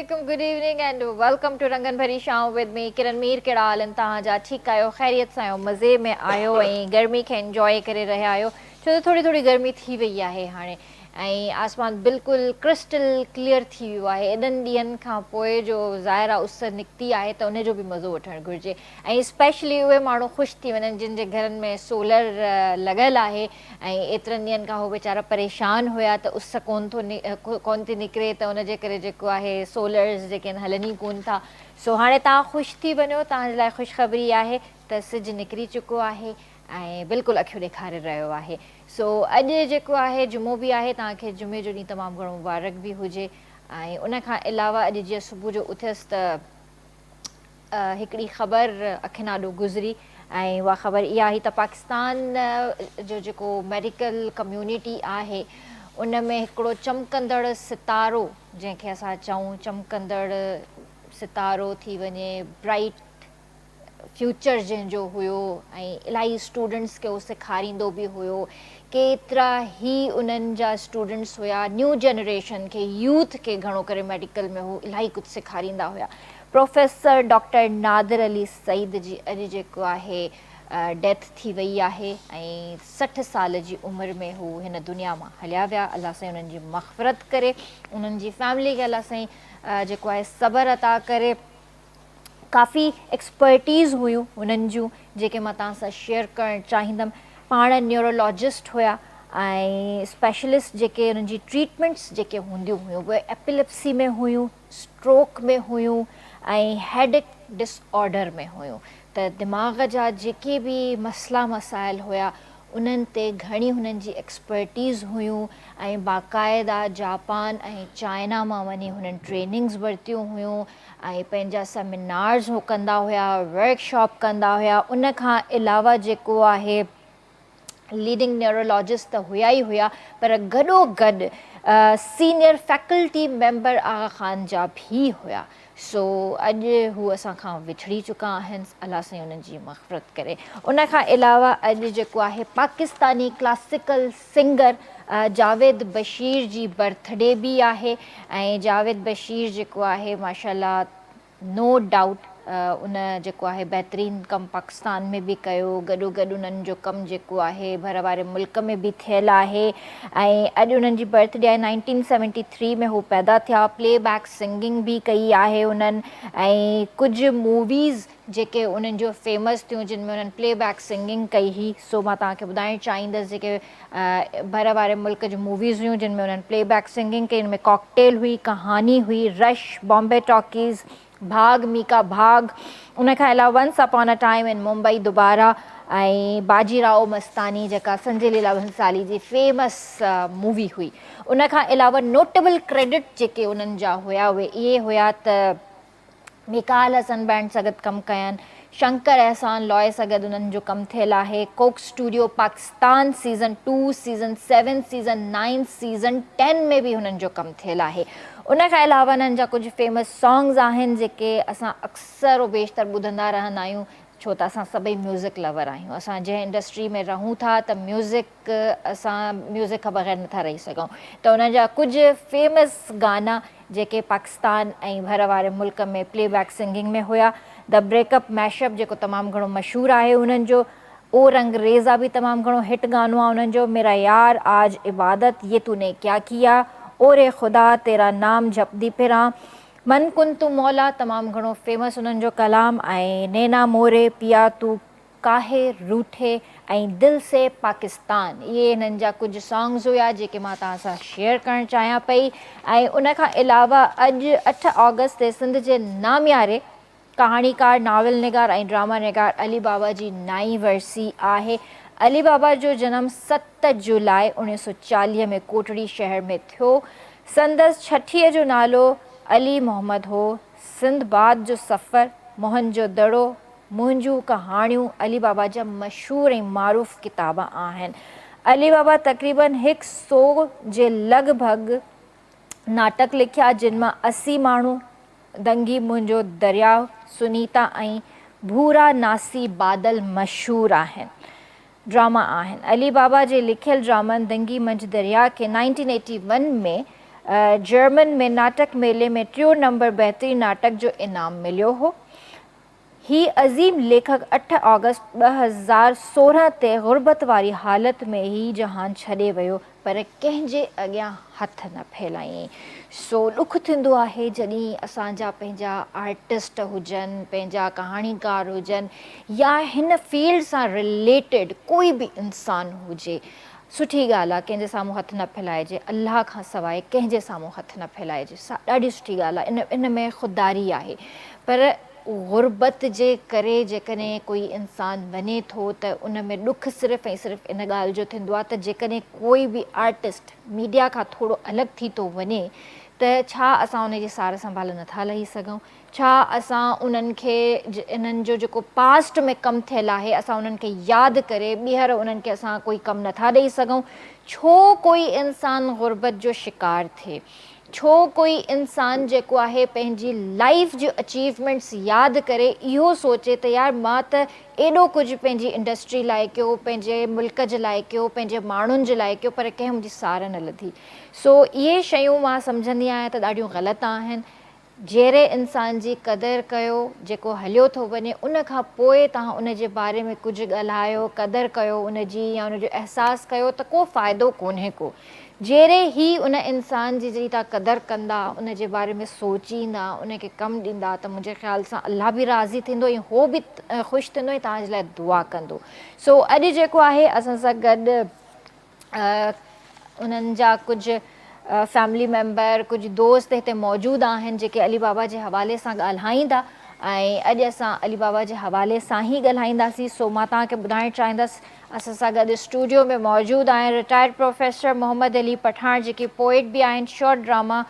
Assalamualaikum, good evening and welcome to रंगन भरी शाम with me किरण मीर कहिड़ा हाल आहिनि तव्हांजा ठीकु आहियो ख़ैरियत सां आहियो मज़े में आहियो ऐं गर्मी खे एंजॉय करे रहिया आहियो छो त थोरी थोरी गर्मी थी वई आहे हाणे ऐं आसमान बिल्कुलु क्रिस्टल क्लियर थी वियो आहे एॾनि ॾींहंनि खां पोइ जो ज़ाहिरा उस निकिती आहे त उनजो बि मज़ो वठणु घुरिजे ऐं स्पेशली उहे माण्हू ख़ुशि थी वञनि जिन जे घरनि में सोलर लॻल आहे ऐं एतिरनि ॾींहंनि खां उहे वीचारा परेशान हुया त उस कोन थी निकिरे त उनजे करे जेको आहे सोलर्स जेके आहिनि हलनि ई कोन था सो हाणे तव्हां ख़ुशि थी वञो तव्हांजे लाइ ख़ुशख़बरी आहे त सिजु निकिरी चुको आहे ऐं बिल्कुलु अखियूं ॾेखारे रहियो आहे सो अॼु जेको आहे जुमो बि आहे तव्हांखे जुमे जो ॾींहुं तमामु घणो मुबारक बि हुजे ऐं उनखां अलावा अॼु जीअं सुबुह जो उथियसि त हिकिड़ी ख़बर अखियुनि आॾो गुज़री ऐं उहा ख़बर इहा हुई त पाकिस्तान जो जेको मेडिकल कम्यूनिटी आहे उन में हिकिड़ो चमकंदड़ सितारो जंहिंखे असां चऊं चमकंदड़ सितारो थी वञे ब्राइट फ्यूचर जंहिंजो हुयो ऐं इलाही स्टूडेंट्स खे उहो सेखारींदो बि हुयो केतिरा ई उन्हनि जा स्टूडेंट्स हुया न्यू जनरेशन खे यूथ खे घणो करे मेडिकल में हू इलाही कुझु सेखारींदा हुया प्रोफेसर डॉक्टर नादिर अली सईद जी अॼु जेको आहे डेथ थी वई आहे ऐं 60 साल जी उमिरि में हू हिन दुनिया मां हलिया विया अलाह साईं उन्हनि जी मग़फ़िरत करे उन्हनि जी फैमिली खे अलाह साईं जेको आहे सब्र अता करे काफ़ी एक्सपर्टीज़ हुयूं उन्हनि जूं जेके मां तव्हां सां शेयर करणु चाहींदमि पाण न्यूरोलॉजिस्ट हुया ऐं स्पेशलिस्ट जेके उन्हनि जी ट्रीटमेंट्स जेके हूंदियूं हुयूं उहे एपिलेप्सी में हुयूं स्ट्रोक में हुयूं ऐं हेडेक डिसऑर्डर में हुयूं त दिमाग़ जा जेके बि मसइला मसाइल हुया उन्हनि ते घणी हुननि जी एक्सपर्टीज़ हुयूं ऐं बाक़ाइदा जापान ऐं चाइना मां वञी हुननि ट्रेनिंग्स वरितियूं हुयूं ऐं पंहिंजा सेमिनार्स हो कंदा हुया वर्कशॉप कंदा हुया उन खां अलावा जेको आहे लीडिंग न्यूरोलॉजिस्ट त हुया ई हुया पर गॾोगॾु सीनियर फैकल्टी मेंबर आगा ख़ान जा बि हुया सो अॼु हू असां खां विछड़ी चुका आहिनि अलाह साईं उन्हनि जी मग़फ़िरत करे उन खां अलावा अॼु जेको आहे पाकिस्तानी क्लासिकल सिंगर जावेद बशीर जी बर्थडे बि आहे ऐं जावेद बशीर जेको आहे माशाल्लाह नो डाउट उन जेको आहे बहितरीनु कमु पाकिस्तान में बि कयो गॾोगॾु उन्हनि जो कमु जेको आहे भर वारे मुल्क में बि थियलु आहे ऐं अॼु उन्हनि जी बर्थडे आहे 1973 में हू पैदा थिया प्लेबैक सिंगिंग बि कई आहे उन्हनि ऐं कुझु मूवीज़ जेके उन्हनि जो फेमस थियूं जिन में उन्हनि प्लेबैक सिंगिंग कई हुई सो मां तव्हांखे ॿुधाइणु चाहींदसि जेके भर वारे मुल्क जूं मूवीज़ हुयूं जिन में उन्हनि प्लेबैक सिंगिंग कई हिन में कॉकटेल हुई कहानी हुई रश बॉम्बे टॉकीज़ भाग मीका भाग उन खां अलावा once upon a time in Mumbai दुबारा ऐं बाजीराव मस्तानी जेका संजय लीला भंसाली जी फेमस मूवी हुई उन खां अलावा नोटेबल क्रेडिट जेके उन्हनि जा हुया उहे इहे हुया त मिकाल हसन बैंड सां गॾु कमु कयनि शंकर एहसान लॉय सां गॾु उन्हनि जो कमु थियलु आहे Coke studio Pakistan season 2 season 7 season 9 season 10 में बि हुननि जो कमु थियलु आहे उन खां अलावा उन्हनि जा कुझु फेमस सॉन्ग्स आहिनि जेके असां अक्सर बेशतर ॿुधंदा रहंदा आहियूं छो त असां सभई म्यूज़िक लवर आहियूं असां जंहिं इंडस्ट्री में रहूं था त असां म्यूज़िक खां बग़ैर नथा रही सघूं त उन जा कुझु फेमस गाना जेके पाकिस्तान ऐं भर वारे मुल्क में प्लेबैक सिंगिंग में हुया द ब्रेकअप मैशअप जेको तमामु घणो मशहूरु आहे उन्हनि जो ओ रंगरेज़ा बि तमामु घणो हिट गानो आहे उन्हनि जो मेरा यार आज इबादत ये तूने क्या किया ओ रे ख़ुदा तेरा नाम जपदी फिरां मन कुन तू मौला तमामु घणो फेमस उन्हनि जो कलाम ऐं नैना मोरे पिया तू काहे रूठे ऐं दिलि से पाकिस्तान इहे हिननि जा कुझु सॉन्ग्स हुया जेके मां तव्हां सां शेयर करणु चाहियां पई ऐं उन खां अलावा अॼु 8 ऑगस्ट ते सिंध जे नामियारे कहाणीकार नावल निगार ऐं ड्रामा निगार अली बाबा जी 9वीं वरसी आहे अली बाबा जो जनमु 7 जुलाई 1940 में कोटड़ी शहर में थियो संदसि छठीअ जो नालो अली मोहम्मद हो सिंधबाद जो सफ़र मोहन जो दड़ो मुंहिंजूं कहाणियूं अली बाबा जा मशहूरु ऐं मारूफ़ किताब आहिनि अली बाबा तक़रीबन 100 जे लॻभॻि नाटक लिखिया जिन मां 80 माण्हू दंगी मुंहिंजो दरियाव सुनीता ऐं भूरा नासी बादल मशहूरु आहिनि ड्रामा आहिनि अली बाबा जे लिखियलु ड्रामनि दंगी मंझि दरिया खे 1981 में जर्मन में नाटक मेले में 3 नंबर बहितरीन नाटक जो इनाम मिलियो हो। ही अज़ीम लेखक 8 ऑगस्ट 2016 ते गुरबत वारी हालत में ही जहान छॾे वियो, पर कंहिंजे अॻियां हथ न फैलायईं। सो ॾुख थींदो आहे जॾहिं असांजा पंहिंजा आर्टिस्ट हुजनि, पंहिंजा कहाणीकार हुजनि, या हिन फील्ड सां रिलेटेड कोई बि इंसानु हुजे। सुठी ॻाल्हि आहे कंहिंजे साम्हूं हथु न फैलाइजे, अलाह खां सवाइ कंहिंजे साम्हूं हथु न फैलाइजे, ॾाढी सुठी ॻाल्हि आहे। इन में ख़ुददारी आहे। पर गुरबत जे करे जेकॾहिं कोई इंसानु वञे थो त उन में ॾुख सिर्फ़ु ऐं सिर्फ़ु इन ॻाल्हि जो थींदो आहे त जेकॾहिं कोई बि आर्टिस्ट मीडिया खां थोरो अलॻि थी थो वञे त छा असां उन जी सार संभाल नथा लही सघूं? छा असां उन्हनि खे इन्हनि जो जेको पास्ट में कमु थियलु आहे असां उन्हनि खे यादि करे ॿीहर उन्हनि खे असां कोई कमु नथा ॾेई सघूं? छो कोई इंसानु गुरबत जो शिकार थिए? छो कोई इंसानु जेको आहे पंहिंजी लाइफ जो अचीवमेंट्स यादि करे इहो सोचे त यार मां त एॾो कुझु पंहिंजी इंडस्ट्री लाइ कयो, पंहिंजे मुल्क जे लाइ कयो, पंहिंजे माण्हुनि जे लाइ कयो, पर कंहिं मुंहिंजी सार न लधी। सो इहे शयूं मां सम्झंदी आहियां त ॾाढियूं ग़लति आहिनि। जहिड़े इंसान जी क़दुरु कयो, जेको हलियो थो वञे, उन खां पोइ तव्हां उन जे बारे में कुझु ॻाल्हायो, क़दुरु कयो उन जी, या उन जो अहसासु कयो त को फ़ाइदो कोन्हे को। जहिड़े ई उन इंसान जी जॾहिं तव्हां क़दुरु कंदा, उन जे बारे में सोचींदा, उन खे कमु ॾींदा, त मुंहिंजे ख़्याल सां अलाह बि राज़ी थींदो ऐं हो बि ख़ुशि थींदो ऐं तव्हांजे लाइ दुआ कंदो। सो अॼु जेको आहे असां सां गॾु उन्हनि जा कुझु फैमिली मेंबर, कुझु दोस्त हिते मौजूदु आहिनि जेके अली बाबा जे हवाले सां ॻाल्हाईंदा, ऐं अॼु असां अली बाबा जे हवाले सां ई ॻाल्हाईंदासीं। सो मां तव्हांखे ॿुधाइणु चाहींदसि असां सां गॾु स्टूडियो में मौजूदु आहिनि रिटायर्ड प्रोफेसर मोहम्मद अली पठाण, जेके पोइट बि आहिनि, short drama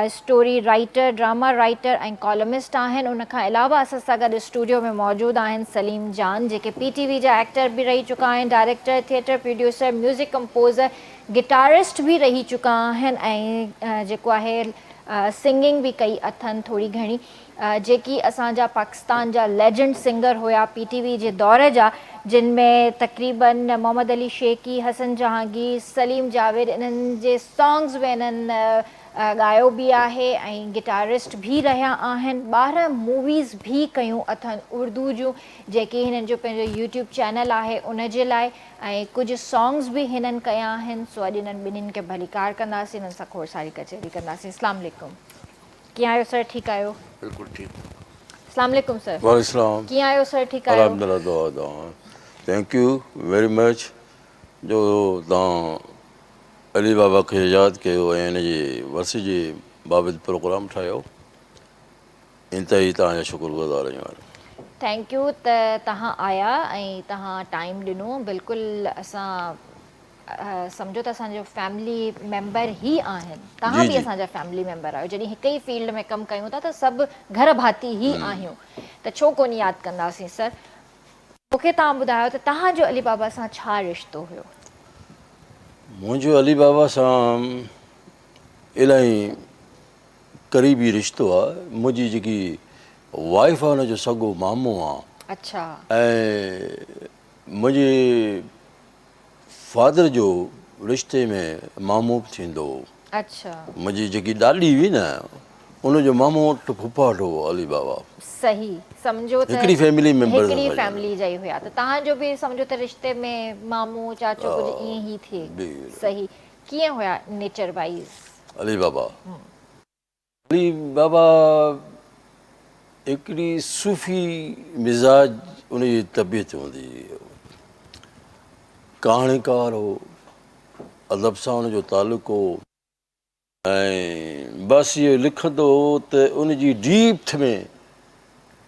story writer, drama writer ऐं कॉलमिस्ट आहिनि। उनखां अलावा असां सां गॾु स्टूडियो में मौजूदु आहिनि सलीम जान, जेके PTV जा एक्टर बि रही चुका आहिनि, director, theatre producer, music composer, guitarist बि रही चुका आहिनि, ऐं जेको आहे सिंगिंग बि कई अथनि थोरी घणी, जेकी असांजा पाकिस्तान जा लेजेंड सिंगर हुआ PTV जे दौर जा, जिन में तक़रीबन मोहम्मद अली शेखी, हसन जहांगीर, सलीम जावेद इन्हनि जे सॉन्ग्स में इन्हनि ॻायो बि आहे ऐं गिटारिस्ट बि रहिया आहिनि। 12 मूवीज़ बि कयूं अथनि उर्दू जूं, जेके हिननि जो पंहिंजो YouTube चैनल आहे उन जे लाइ, ऐं कुझु सॉन्ग्स बि हिननि कया आहिनि। सो अॼु हिननि ॿिन्हिनि खे भलीकार कंदासीं, हिननि सां खोड़ सारी कचहरी कंदासीं। अस्सलाम वालेकुम। कीअं आहियो सर? ठीकु आहियो? बिल्कुलु ठीकु। अस्सलाम वालेकुम सर। वालेकुम। कीअं आहियो सर? ठीकु आहियो? अल्हम्दुलिल्लाह, दुआ। थैंक यू वेरी मच जो तव्हां अली बाबा खे यादि कयो ऐं हिन जी वरसी जे बाबति प्रोग्राम ठाहियो। इंतई तव्हांजा शुक्रगुज़ार आहियूं। थैंक यू त तव्हां आया ऐं तव्हां टाइम ॾिनो। बिल्कुलु असां सम्झो त असांजो फैमिली मेंबर ई आहिनि, तव्हां बि असांजा फैमिली मेंबर आहियो। जॾहिं हिक ई फील्ड में कमु कयूं था त सभु घर भाती ई आहियूं, त छो कोन यादि कंदासीं सर। मूंखे तव्हां ॿुधायो त तव्हांजो अली बाबा सां छा रिश्तो हुयो? मुंहिंजो अली बाबा सां इलाही क़रीबी रिश्तो आहे। मुंहिंजी जेकी वाइफ आहे हुनजो सॻो मामो आहे। अच्छा। ऐं मुंहिंजे फादर जो रिश्ते में मामो बि थींदो हो। अच्छा। मुंहिंजी जेकी ॾाॾी हुई न, उनजो मामो वटि फुफाट हो अली बाबा। सही, सम्झो त हिकिड़ी फैमिली मेंबर, हिकिड़ी फैमिली जा ई हुया, त तव्हांजो बि सम्झो त रिश्ते में मामू चाचो कुझु ईअं ई थिए। सही। कीअं हुया नेचर वाइज़ अली बाबा? अली बाबा हिकिड़ी सूफ़ी मिज़ाज उनजी तबियत हूंदी हुई। कहाणीकार हो, अदब सां हुनजो तालुक़ु हो, ऐं बसि इहो लिखंदो हो त उनजी डीप्थ में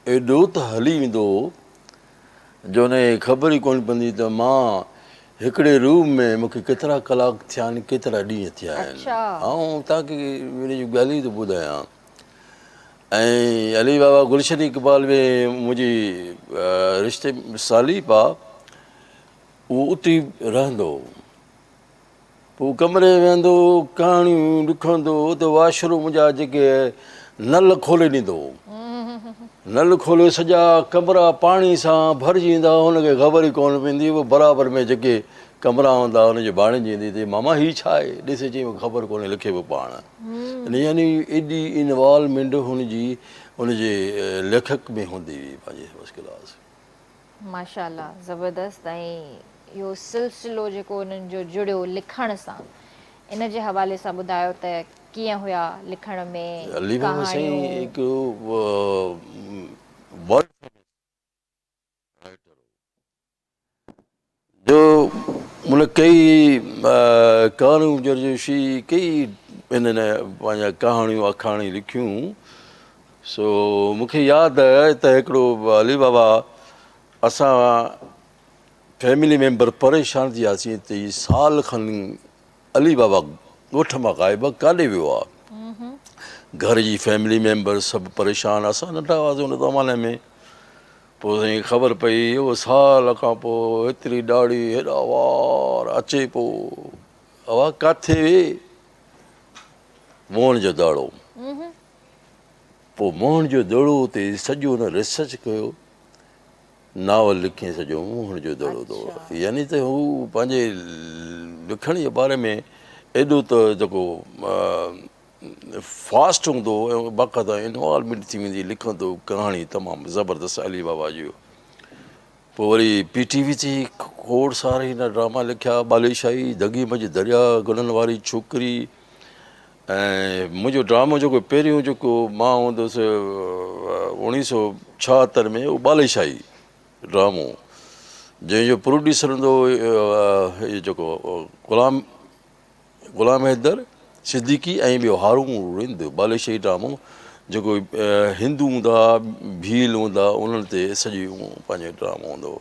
एॾो त हली वेंदो हो जो हुनखे ख़बर ई कोन पवंदी त मां हिकिड़े रूम में मूंखे केतिरा कलाक थिया आहिनि, केतिरा ॾींहं थिया आहिनि। ऐं तव्हांखे हुन जी ॻाल्हि ई थो ॿुधायां। ऐं अली बाबा गुलशन इक़बाल में मुंहिंजी रिश्ते सालीब आहे, उहो उते रहंदो हो। पोइ कमरे में वेहंदो, कहाणियूं लिखंदो त वाशरूम जा जेके नल खोले ॾींदो हो। नल खोले सॼा कमरा पाणी सां भरिजी वेंदा, हुनखे ख़बर ई कोन पवंदी। उहो बराबरि में जेके कमरा हूंदा हुनजे भाणे जी ईंदी त मामा हीअ छा आहे ॾिसे चई मूंखे ख़बर कोन्हे लिखे पियो पाण यानी एॾी इनवॉल्वमेंट हुनजी हुनजे लेखक में हूंदी हुई पंहिंजे मुश्किलात माशाल्लाह ज़बरदस्त ऐं इहो सिलसिलो जेको उन्हनि जो जुड़ियो लिखण सां इन जे हवाले सां ॿुधायो त कीअं हुया लिखण में अली बाबा साईं कहाणियूं हिकु वर्ल्ड जो मतलब कई कहाणियूं जरजोशी कई हिननि पंहिंजा कहाणियूं आखाणियूं लिखियूं सो मूंखे यादि आहे त हिकिड़ो अली बाबा असां फैमिली मेंबर परेशान थी वियासीं त हीअ साल खनि अली बाबा ॻोठ मां ग़ाइब काॾे वियो आहे घर जी फैमिली मेंबर सभु परेशान असां नंढा हुआसीं हुन ज़माने में पोइ साईं ख़बर पई उहो साल खां पोइ एतिरी ॾाढ़ी हेॾा वार अचे पोइ अवा किथे मोहन जो दाड़ो पोइ मोहन जो दड़ो ते सॼो हुन रिसर्च कयो नावल लिखियईं सॼो मोहन जो दड़ो तो यानी त हू पंहिंजे लिखण जे बारे में एॾो त जेको फास्ट हूंदो ऐं बाक़ाइदा इनवॉल्वमेंट थी वेंदी लिखंदो कहाणी तमामु ज़बरदस्तु अली बाबा जो पोइ वरी PTV ते खोड़ सारा हिन ड्रामा लिखिया बालिशाही दगी मझ दरिया गुलनि वारी छोकिरी ऐं मुंहिंजो ड्रामो जेको पहिरियों जेको मां हूंदुसि 1976 में उहो बालिशाही ड्रामो जंहिंजो प्रोड्यूसर हूंदो इहो जेको ग़ुलाम हैदर सिद्दीकी ऐं ॿियो हारून रिंद बालिशाही ड्रामो जेको हिंदू हूंदा भील हूंदा उन्हनि ते सॼी पंहिंजो ड्रामो हूंदो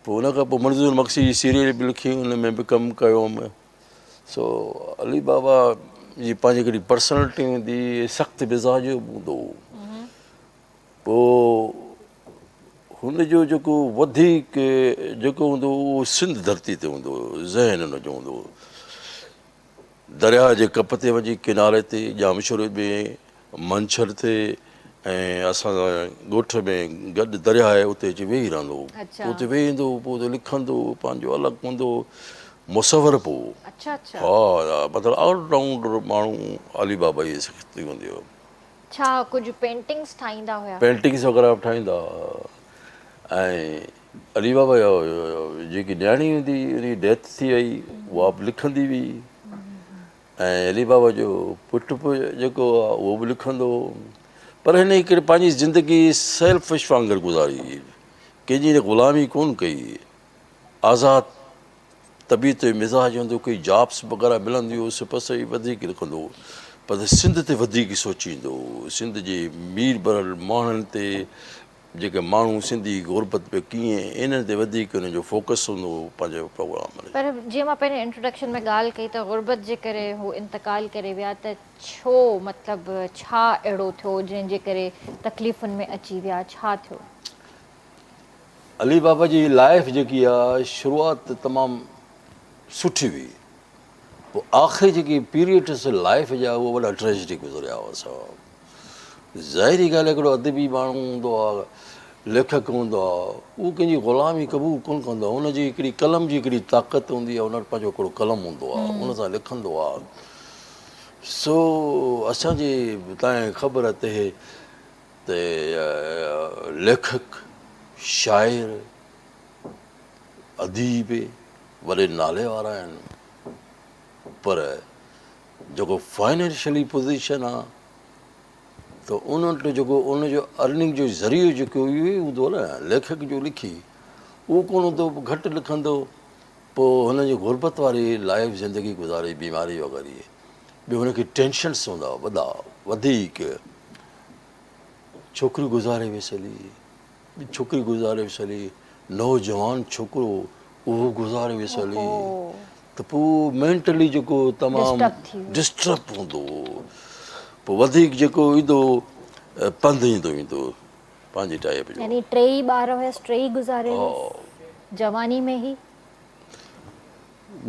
पोइ हुन खां पोइ मंज़ूर मक्सी जी सीरियल बि लिखी हुन में बि कमु कयो हुउमि सो अली बाबा जी पंहिंजी हिकिड़ी पर्सनैलिटी हूंदी सख़्तु मिज़ाज हूंदो पोइ हुनजो जेको वधीक जेको हूंदो उहो सिंध धरती ते हूंदो ज़हन हुनजो हूंदो दरिया जे कप ते वञी किनारे ते जामशोर में मंछर ते ऐं असां ॻोठ में गॾु दरिया आहे उते अची वेही रहंदो पोइ उते वेही ईंदो पोइ उते लिखंदो पंहिंजो अलॻि हूंदो मुसवर पोइ हा मतिलबु ऑलराउंडर माण्हू अली बाबा जी थी हूंदी हुयो छा कुझु पेंटिंग्स ठाहींदा हुया पेंटिंग्स वग़ैरह बि ठाहींदा ऐं अली बाबा जो जेकी न्याणी हूंदी हुनजी डेथ थी वई उहा बि लिखंदी हुई ऐं अली बाबा जो पुटु जेको आहे उहो बि लिखंदो पर हिन हिकिड़ी पंहिंजी ज़िंदगी सेल्फिश वांगुरु गुज़ारी कंहिंजी ग़ुलामी कोन कई आज़ादु तबीअत मिज़ाज हूंदो कोई जॉब्स वग़ैरह मिलंदी हुओ सिपस ई वधीक लिखंदो पर सिंध ते वधीक सोचींदो सिंध जे मीर भरियल माण्हुनि ते जेके माण्हू सिंधी गुरबत पे कीअं इन्हनि ते वधीक हुनजो फोकस हूंदो पंहिंजो प्रोग्राम में पर जीअं मां पहिरें इंट्रोडक्शन में ॻाल्हि कई त गुरबत जे करे हू इंतकाल करे विया त छो मतिलबु छा अहिड़ो थियो जंहिंजे करे तकलीफ़ुनि में अची विया छा थियो अली बाबा जी लाइफ जेकी आहे शुरूआति तमामु सुठी हुई पोइ आख़िरी जेकी पीरियड्स लाइफ जा उहे वॾा ट्रेजिडी गुज़रिया हुआ असां ज़ाहिरी ॻाल्हि हिकिड़ो अदबी माण्हू हूंदो आहे लेखक हूंदो आहे उहो कंहिंजी ग़ुलामी क़बूल कोन कंदो आहे हुनजी हिकिड़ी कलम जी हिकिड़ी ताक़त हूंदी आहे हुन वटि पंहिंजो हिकिड़ो कलम हूंदो आहे हुन सां लिखंदो आहे सो असांजी तव्हांखे ख़बर आहे त लेखक शाइर अदीब वॾे नाले वारा आहिनि पर जेको फाइनेंशियली पोज़ीशन आहे त उन वटि जेको उनजो अर्निंग जो ज़रियो जेको इहो ई हूंदो न लेखक जो लिखी उहो कोन हूंदो घटि लिखंदो पोइ हुनजी गुरबत वारी लाइफ ज़िंदगी गुज़ारे बीमारी वग़ैरह ॿियो हुनखे टेंशन्स हूंदा वॾा वधीक छोकिरी गुज़ारे वियसि हली छोकिरी गुज़ारे वियसि हली नौजवान छोकिरो उहो गुज़ारे वियसि हली त पोइ मेंटली जेको तमामु डिस्टर्ब हूंदो पोइ वधीक जेको ईंदो पंधु ईंदो पंहिंजी टाइप जो यानी टेई ॿार हुयसि टेई गुज़ारे जवानी में ई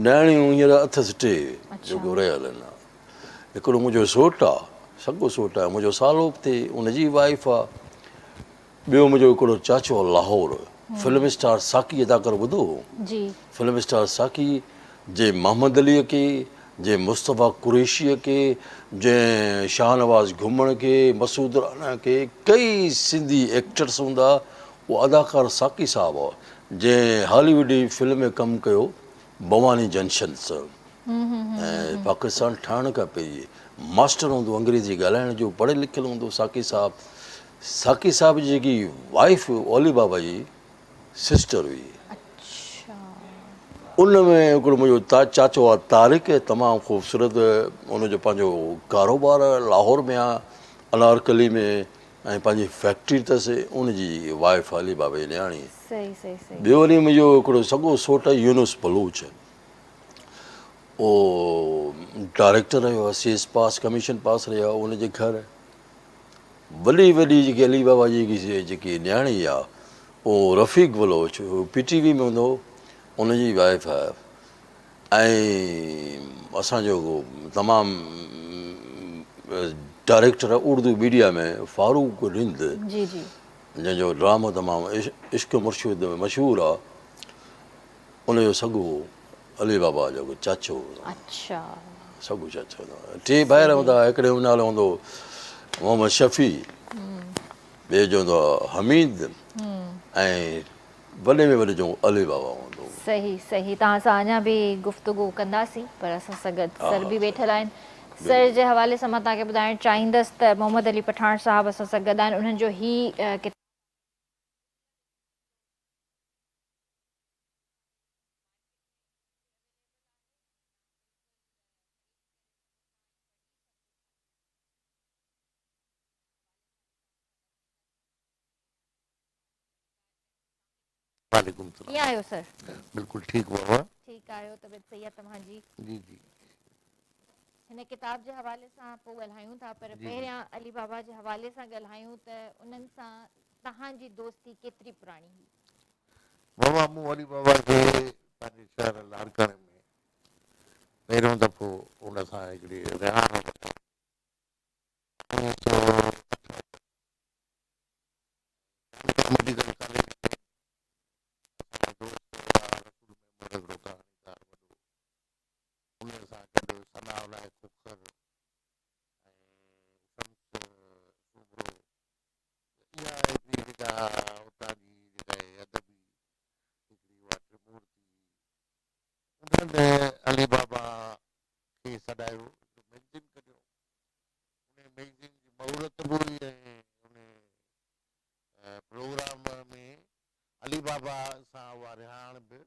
न्याणियूं हींअर अथसि टे जेको रहियल आहिनि हिकिड़ो मुंहिंजो सोटु आहे सॻो सोटु आहे मुंहिंजो सालोप थिए उनजी वाइफ आहे ॿियो मुंहिंजो हिकिड़ो चाचो आहे लाहौर फिल्म स्टार साकी अदाकार ॿुधो? जी फिल्म स्टार साकी जे मोहम्मद अलीअ खे, जे मुस्तफ़ा कुरैशीअ खे, जंहिं शाहनवाज़ घुमण खे, मसूद राना खे, कई सिंधी एक्टर्स हूंदा, उहो अदाकार साकी साहब हो, जंहिं हॉलीवुड जी फिल्म में कमु कयो भवानी जंक्शन सां। ऐं पाकिस्तान ठाहिण खां पहिरीं मास्टर हूंदो, अंग्रेज़ी ॻाल्हाइण जो, पढ़ियल लिखियलु हूंदो साकी साहब। साकी साहब जी जेकी वाइफ ओली बाबा जी सिस्टर हुई, अच्छा उन में हिकिड़ो मुंहिंजो चाचो आहे तारिक, तमामु ख़ूबसूरत उनजो पंहिंजो कारोबार लाहौर में आहे, अनारकली में, ऐं पंहिंजी फैक्ट्री अथसि, उनजी वाइफ अली बाबा जी न्याणी। सही सही सही ॿियो वरी मुंहिंजो हिकिड़ो सॻो सोट यूनुस बलूच, उहो डायरेक्टर रहियो आहे, CS पास, कमीशन पास रहियो आहे। उनजे घर वॾी वॾी जेकी अली बाबा जी जेकी न्याणी आहे, उहो रफ़ीक बलोच, PTV में हूंदो, उनजी वाइफ आहे। ऐं असांजो तमामु डायरेक्टर आहे उर्दू मीडिया में फारूक रिंद, जी जी जंहिंजो ड्रामो तमामु इश्क मुर्शिद में मशहूरु आहे, उनजो सॻो अली बाबा जो चाचो, अच्छा सॻो चाचो। टे भाइर हूंदा, हिकिड़े जो नालो हूंदो मोहम्मद शफ़ी, ॿिए जो हूंदो आहे हमीद, ऐं वॾे में वॾे जो अली बाबा हूंदो। सही सही तव्हां सां अञा बि गुफ़्तगू कंदासीं, पर असां सां गॾु सर बि वेठल आहिनि। सर जे हवाले सां मां तव्हांखे ॿुधाइणु चाहींदसि त मोहम्मद अली पठाण साहब असां सां गॾु आहिनि। उन्हनि जो ही वालेकुम सलाम। कीअं आहियो सर? बिल्कुलु ठीकु बाबा। ठीकु आहियो, तबियत सही आहे तव्हांजी? जी जी हिन किताब जे हवाले सां पोइ ॻाल्हायूं था, पर पहिरियां अली बाबा जे हवाले सां ॻाल्हायूं त उन्हनि सां तव्हांजी दोस्ती केतिरी पुराणी हुई? बाबा, मूं अली बाबा खे पंहिंजे शहर लाड़काणे में पहिरियों दफ़ो उन सां हिकिड़ी रिहान मेडिकल कॉलेज उन सां गॾु सना लाइ खुखर इहा हिकिड़ी जेका हुतां जी जेका अदबी हिकिड़ी उहा त्रिमूर्ति, उन्हनि अली बाबा खे सॾायो, मैगज़ीन कढियो। उन मैगज़ीन जी महूरत बि हुई ऐं उन प्रोग्राम में अली बाबा सां उहा रिहाण बि।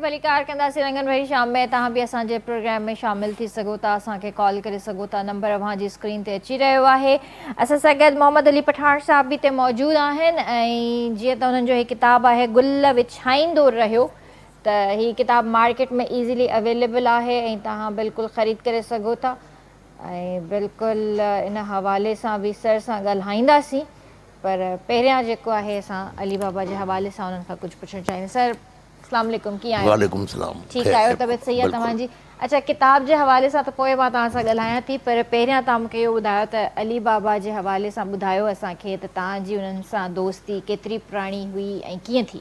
भलीकार कंदासीं रंगन भरी शाम में। तव्हां बि असांजे प्रोग्राम में शामिल थी सघो था, असांखे कॉल करे सघो था। नंबर अव्हांजी स्क्रीन ते अची रहियो आहे। असां सां गॾु मोहम्मद अली पठाण साहब बि हिते मौजूदु आहिनि। ऐं जीअं त हुननि जो हीउ किताबु आहे गुल विछाईंदो रहियो, त हीअ किताबु मार्केट में ईज़िली अवेलेबल आहे ऐं तव्हां बिल्कुलु ख़रीद करे सघो था। ऐं बिल्कुलु इन हवाले सां बि सर सां ॻाल्हाईंदासीं, पर पहिरियां जेको आहे असां अली बाबा जे हवाले सां उन्हनि खां कुझु पुछणु चाहियूं। सर अस्सलाम वालेकुम, कीअं आहियो? वालेकुम सलाम। ठीकु आहियो, तबियत सही आहे तव्हांजी? अच्छा, किताब जे हवाले सां त पोइ मां तव्हां सां ॻाल्हायां थी, पर पहिरियां तव्हां मूंखे इहो ॿुधायो त अली बाबा जे हवाले सां ॿुधायो असांखे त तव्हांजी उन्हनि सां दोस्ती केतिरी पुराणी हुई ऐं कीअं थी?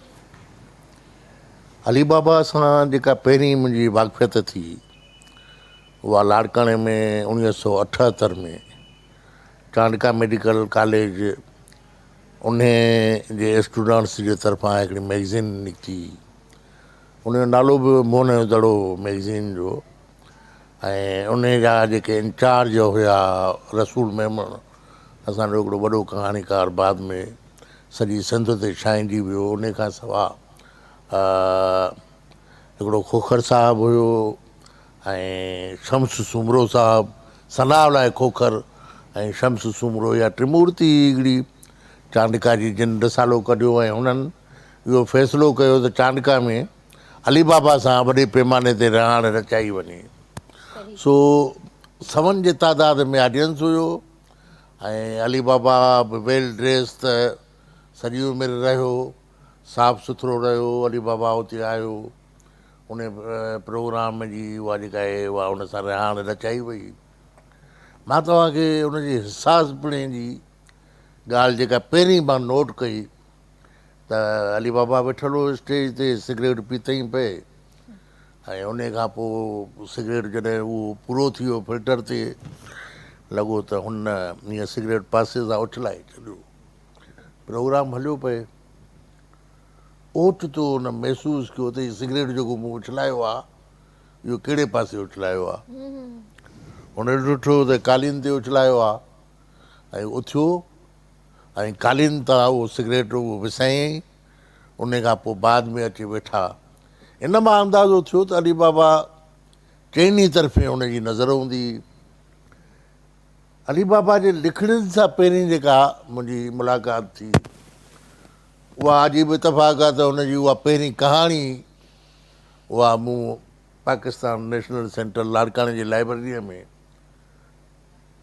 अली बाबा सां जेका पहिरीं मुंहिंजी वाक़फ़ियत थी उहा लाड़काणे में 1978 में चांडका मेडिकल कॉलेज उन जे स्टूडेंट्स जे तरफ़ां हिकिड़ी मैगज़ीन निकिती। उनजो नालो बि मोहन जो दड़ो मैगज़ीन जो। ऐं उन जा जेके इंचार्ज हुया रसूल मेमन, असांजो हिकिड़ो वॾो कहाणीकार बाद में सॼी सिंध ते छांइजी वियो। उन खां सवाइ हिकिड़ो खोखर साहिबु हुयो ऐं शम्स सुमरो साहिबु, सनाउल्लाह खोखर ऐं शम्स सुमरो, या त्रिमूर्ति हिकिड़ी चांडिका जी जिन रसालो कढियो ऐं हुननि इहो फ़ैसिलो कयो त चांडिका में अली बाबा सां वॾे पैमाने ते रहण रचाई वञे। सही। सो सवनि जे तादाद में ऑडियंस हुयो ऐं अली बाबा बि वेल ड्रेस त सॼी उमिरि रहियो, साफ़ सुथिरो रहियो। अली बाबा हुते आयो, उन प्रोग्राम जी उहा जेका आहे उहा उन सां रहण रचाई वई। मां तव्हांखे उनजी हिसासपणे जी ॻाल्हि जेका पहिरीं मां नोट कई त अली बाबा वेठल हो स्टेज ते, सिगरेट पीतई पए ऐं उन खां पोइ सिगरेट जॾहिं उहो पूरो थी वियो फिल्टर ते लॻो त हुन हीअं सिगरेट पासे सां उछलाए छॾियो। प्रोग्राम हलियो पए, ओचितो हुन महसूसु कयो त हीअ सिगरेट जेको मूं उछलायो आहे इहो कहिड़े पासे उछलायो आहे। हुन ॾिठो त कालीन ते उछलायो आहे ऐं उथियो ऐं कालीन तां उहो सिगरेट उहो विसायईं। उन खां पोइ बाद में अची वेठा। इन मां अंदाज़ो थियो त अली बाबा चइनी तरफ़े हुनजी नज़र हूंदी। अली बाबा जे लिखणनि सां पहिरीं जेका मुंहिंजी मुलाक़ात थी उहा अजीब इतफ़ाक़ आहे त हुनजी उहा पहिरीं कहाणी उहा मूं पाकिस्तान नेशनल सेंटर लाड़काने जी लाइब्रेरीअ में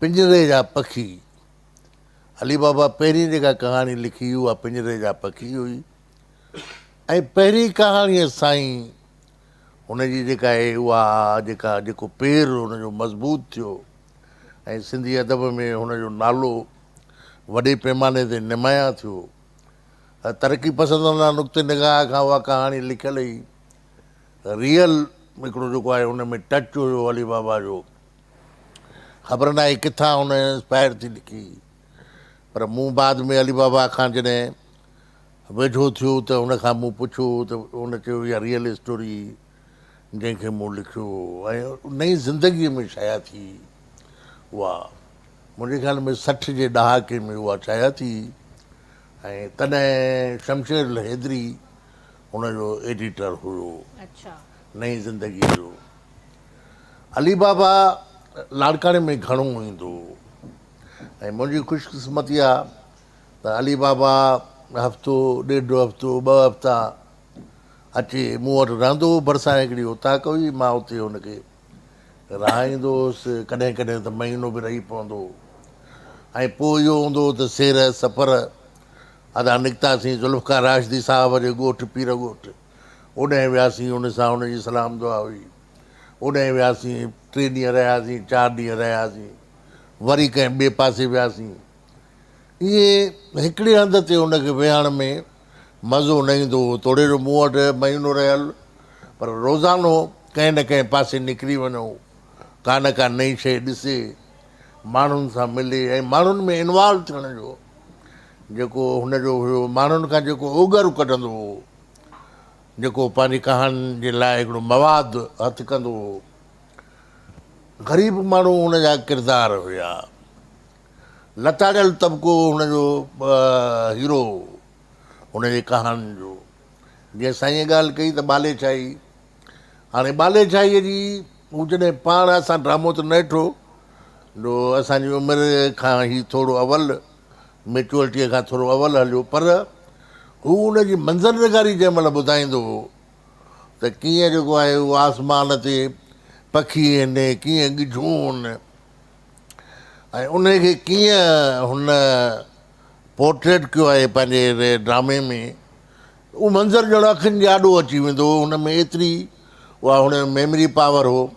पिंजरे जा पखी, अली बाबा पहिरीं जेका कहाणी लिखी उहा पिंजरे जा पखी हुई। ऐं पहिरीं कहाणीअ साईं हुनजी जेका आहे उहा जेको पेरु हुनजो मज़बूत थियो ऐं सिंधी अदब में हुनजो नालो वॾे पैमाने ते नुमायां थियो। तरक़ी पसंदि नुक़्ते निगाह खां उहा कहाणी लिखियल हुई। रियल हिकिड़ो जेको आहे हुन में टच हुयो अली बाबा जो। ख़बर न आहे किथां हुन इंस्पायर थी लिखी, पर मूं बाद में अली बाबा खां जॾहिं वेझो थियो त हुन खां मूं पुछियो त हुन चयो इहा रियल स्टोरी जंहिंखे मूं लिखियो ऐं नई ज़िंदगीअ में शाया थी। उहा मुंहिंजे ख़्याल में 60 जे ॾहाके में उहा शाया थी ऐं तॾहिं शमशेर हैदरी हुनजो एडिटर हुयो अच्छा। नई ज़िंदगीअ जो। अली बाबा लाड़काने में घणो ईंदो ऐं मुंहिंजी ख़ुशकिस्मती आहे त अली बाबा हफ़्तो ॾेढ हफ़्तो 2 हफ़्ता अचे मूं वटि रहंदो हो। भरिसां हिकिड़ी उताक हुई, मां उते हुनखे रहाईंदो हुउसि, कॾहिं कॾहिं त महीनो बि रही पवंदो। ऐं पोइ इहो हूंदो त सेर सफ़र अदा निकितासीं ज़ुल्फ़कार राशिदी साहिब जे ॻोठु पीर ॻोठु, ओॾांहुं वियासीं, उन सां हुनजी सलाम दुआ हुई। ओॾांहुं वियासीं, 3 ॾींहं रहियासीं, 4 ॾींहं रहियासीं, वरी कंहिं ॿिए पासे वियासीं। इहे हिकिड़े हंधि ते हुनखे वेहण में मज़ो न ईंदो हो। तोड़े जो मूं वटि महीनो रहियल, पर रोज़ानो कंहिं न कंहिं पासे निकिरी वञो, का न का नई शइ ॾिसे, माण्हुनि सां मिले ऐं माण्हुनि में इनवॉल्व थियण जो जेको हुनजो हुयो, माण्हुनि खां जेको ओगर कढंदो हो, जेको पंहिंजी कहाणी जे लाइ हिकिड़ो मवादु हथु कंदो हो। ग़रीब माण्हू हुनजा किरदार हुया। लताड़ियल तबिको हुनजो हीरो हुनजे कहाणी जो। जीअं साईं ॻाल्हि कई त बालेशाही, हाणे बालेशाहीअ जी हू जॾहिं पाण असां ड्रामो त न ॾिठो जो असांजी उमिरि खां ई थोरो अवल, मेच्योरिटीअ खां थोरो अवल हलियो, पर हू हुनजी मंज़रनगारी जंहिं महिल ॿुधाईंदो हो त कीअं जेको आहे उहो आसमान ते पखी आहिनि, कीअं ॻिझूं आहिनि ऐं उनखे कीअं हुन पोर्ट्रेट कयो आहे पंहिंजे ड्रामे में, उहो मंज़र ॼणो अखियुनि जे आॾो अची वेंदो हो। हुन में एतिरी उहा हुन मेमरी पावर हो।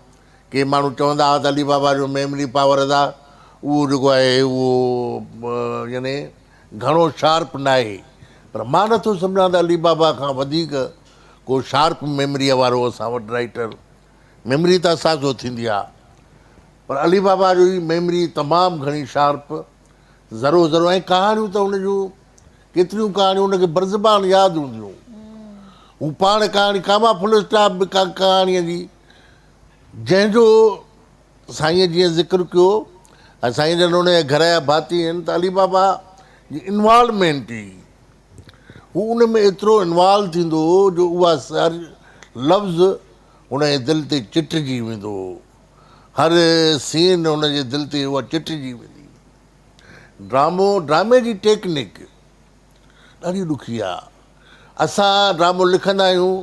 के माण्हू चवंदा हुआ त अली बाबा जो मेमरी पावर अदा उहो जेको आहे उहो यानी घणो शार्प न आहे, पर मां नथो सम्झां त अली बाबा खां वधीक को शार्प मेमरीअ वारो असां वटि राइटर। मेमरी त असांजो थींदी आहे, पर अली बाबा जो ई मेमरी तमामु घणी शार्प, ज़रो ज़रो। ऐं कहाणियूं त हुन जूं केतिरियूं कहाणियूं हुनखे बरज़बान यादि हूंदियूं। हू पाण कहाणी कामा फुल स्टॉप बि कहाणीअ जी जंहिंजो साईं जीअं ज़िक्र कयो ऐं साईं जन उन जे घर जा भाती आहिनि त अली बाबा जी इनवॉल्वमेंट ई हू उन में एतिरो इनवॉल्व थींदो हो जो उहा हर लफ़्ज़ हुन जे दिलि ते चिटिजी वेंदो हो, हर सीन हुन जे दिलि ते उहा चिटिजी वेंदी। ड्रामे जी टेक्निक ॾाढी ॾुखी आहे। असां ड्रामो लिखंदा आहियूं,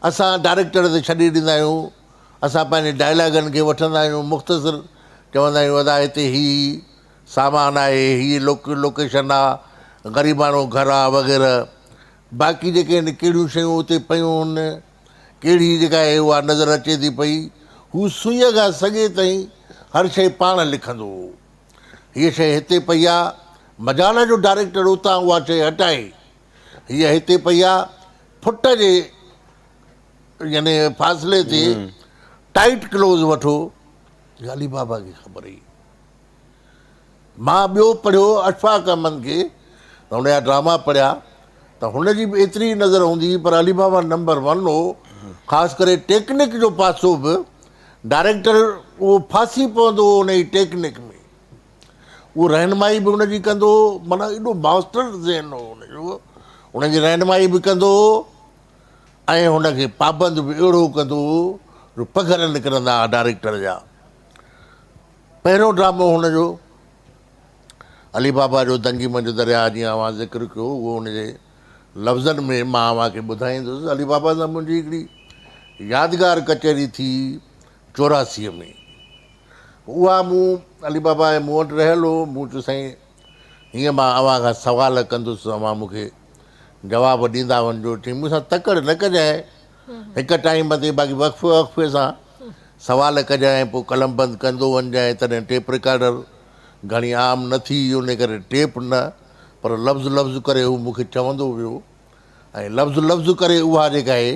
असां डायरेक्टर ते छॾे ॾींदा आहियूं, असां पंहिंजे डायलॉगनि खे वठंदा आहियूं मुख़्तसिर, चवंदा आहियूं अदा हिते हीउ सामान आहे, हीअ लोकेशन आहे, ग़रीबाणो घरु आहे वग़ैरह। बाक़ी जेके आहिनि कहिड़ियूं शयूं उते पियूं आहिनि, कहिड़ी जेका आहे उहा नज़र अचे थी पई, हू सुईअ खां सॻे ताईं हर शइ पाण लिखंदो हो। हीअ शइ हिते पई आहे, मजाल जो डायरेक्टर उतां उहा शइ हटाए, हीअ हिते पई आहे, फुट जे यानी फ़ासिले ते टाइट क्लोज़ वठो, अली बाबा खे ख़बर हुई। मां ॿियो पढ़ियो अशफाक़ अहमद खे, त हुनजा ड्रामा पढ़िया त हुनजी बि एतिरी नज़र हूंदी हुई, पर अली बाबा नंबर 1 हो। ख़ासि करे टेक्निक जो पासो बि डायरेक्टर उहो फासी पवंदो हो उन जी टेक्निक में, उहो रहनुमाई बि हुनजी कंदो हो, माना एॾो मास्टर ज़हन हो हुनजो, हुनजी रहनुमाई बि कंदो हो ऐं हुनखे पाबंद बि अहिड़ो कंदो हो जो पघर निकिरंदा हुआ डायरेक्टर जा। पहिरियों ड्रामो हुनजो अली बाबा जो दंगी मंझ दरिया, जीअं अवां ज़िक्र कयो, उहो हुनजे लफ़्ज़नि में मां अव्हांखे ॿुधाईंदुसि। अली बाबा सां मुंहिंजी हिकिड़ी यादगार कचहरी थी 84 में। उहा मूं अली बाबा मूं वटि रहियल हो। मूं चयो साईं हीअं मां अव्हां खां सवाल कंदुसि, अव्हां मूंखे जवाबु ॾींदा वञिजो। चई मूंसां तकड़ि न कजांइ हिकु टाइम ते, बाक़ी वक़्फ़े वक़्फ़े सां सवाल कजांइ, पोइ कलम बंदि कंदो वञिजांइ। तॾहिं टेप रिकार्डर घणी आम न थी, उन करे टेप न, पर लफ़्ज़ लफ़्ज़ करे हू मूंखे चवंदो वियो ऐं लफ़्ज़ लफ़्ज़ करे उहा जेका आहे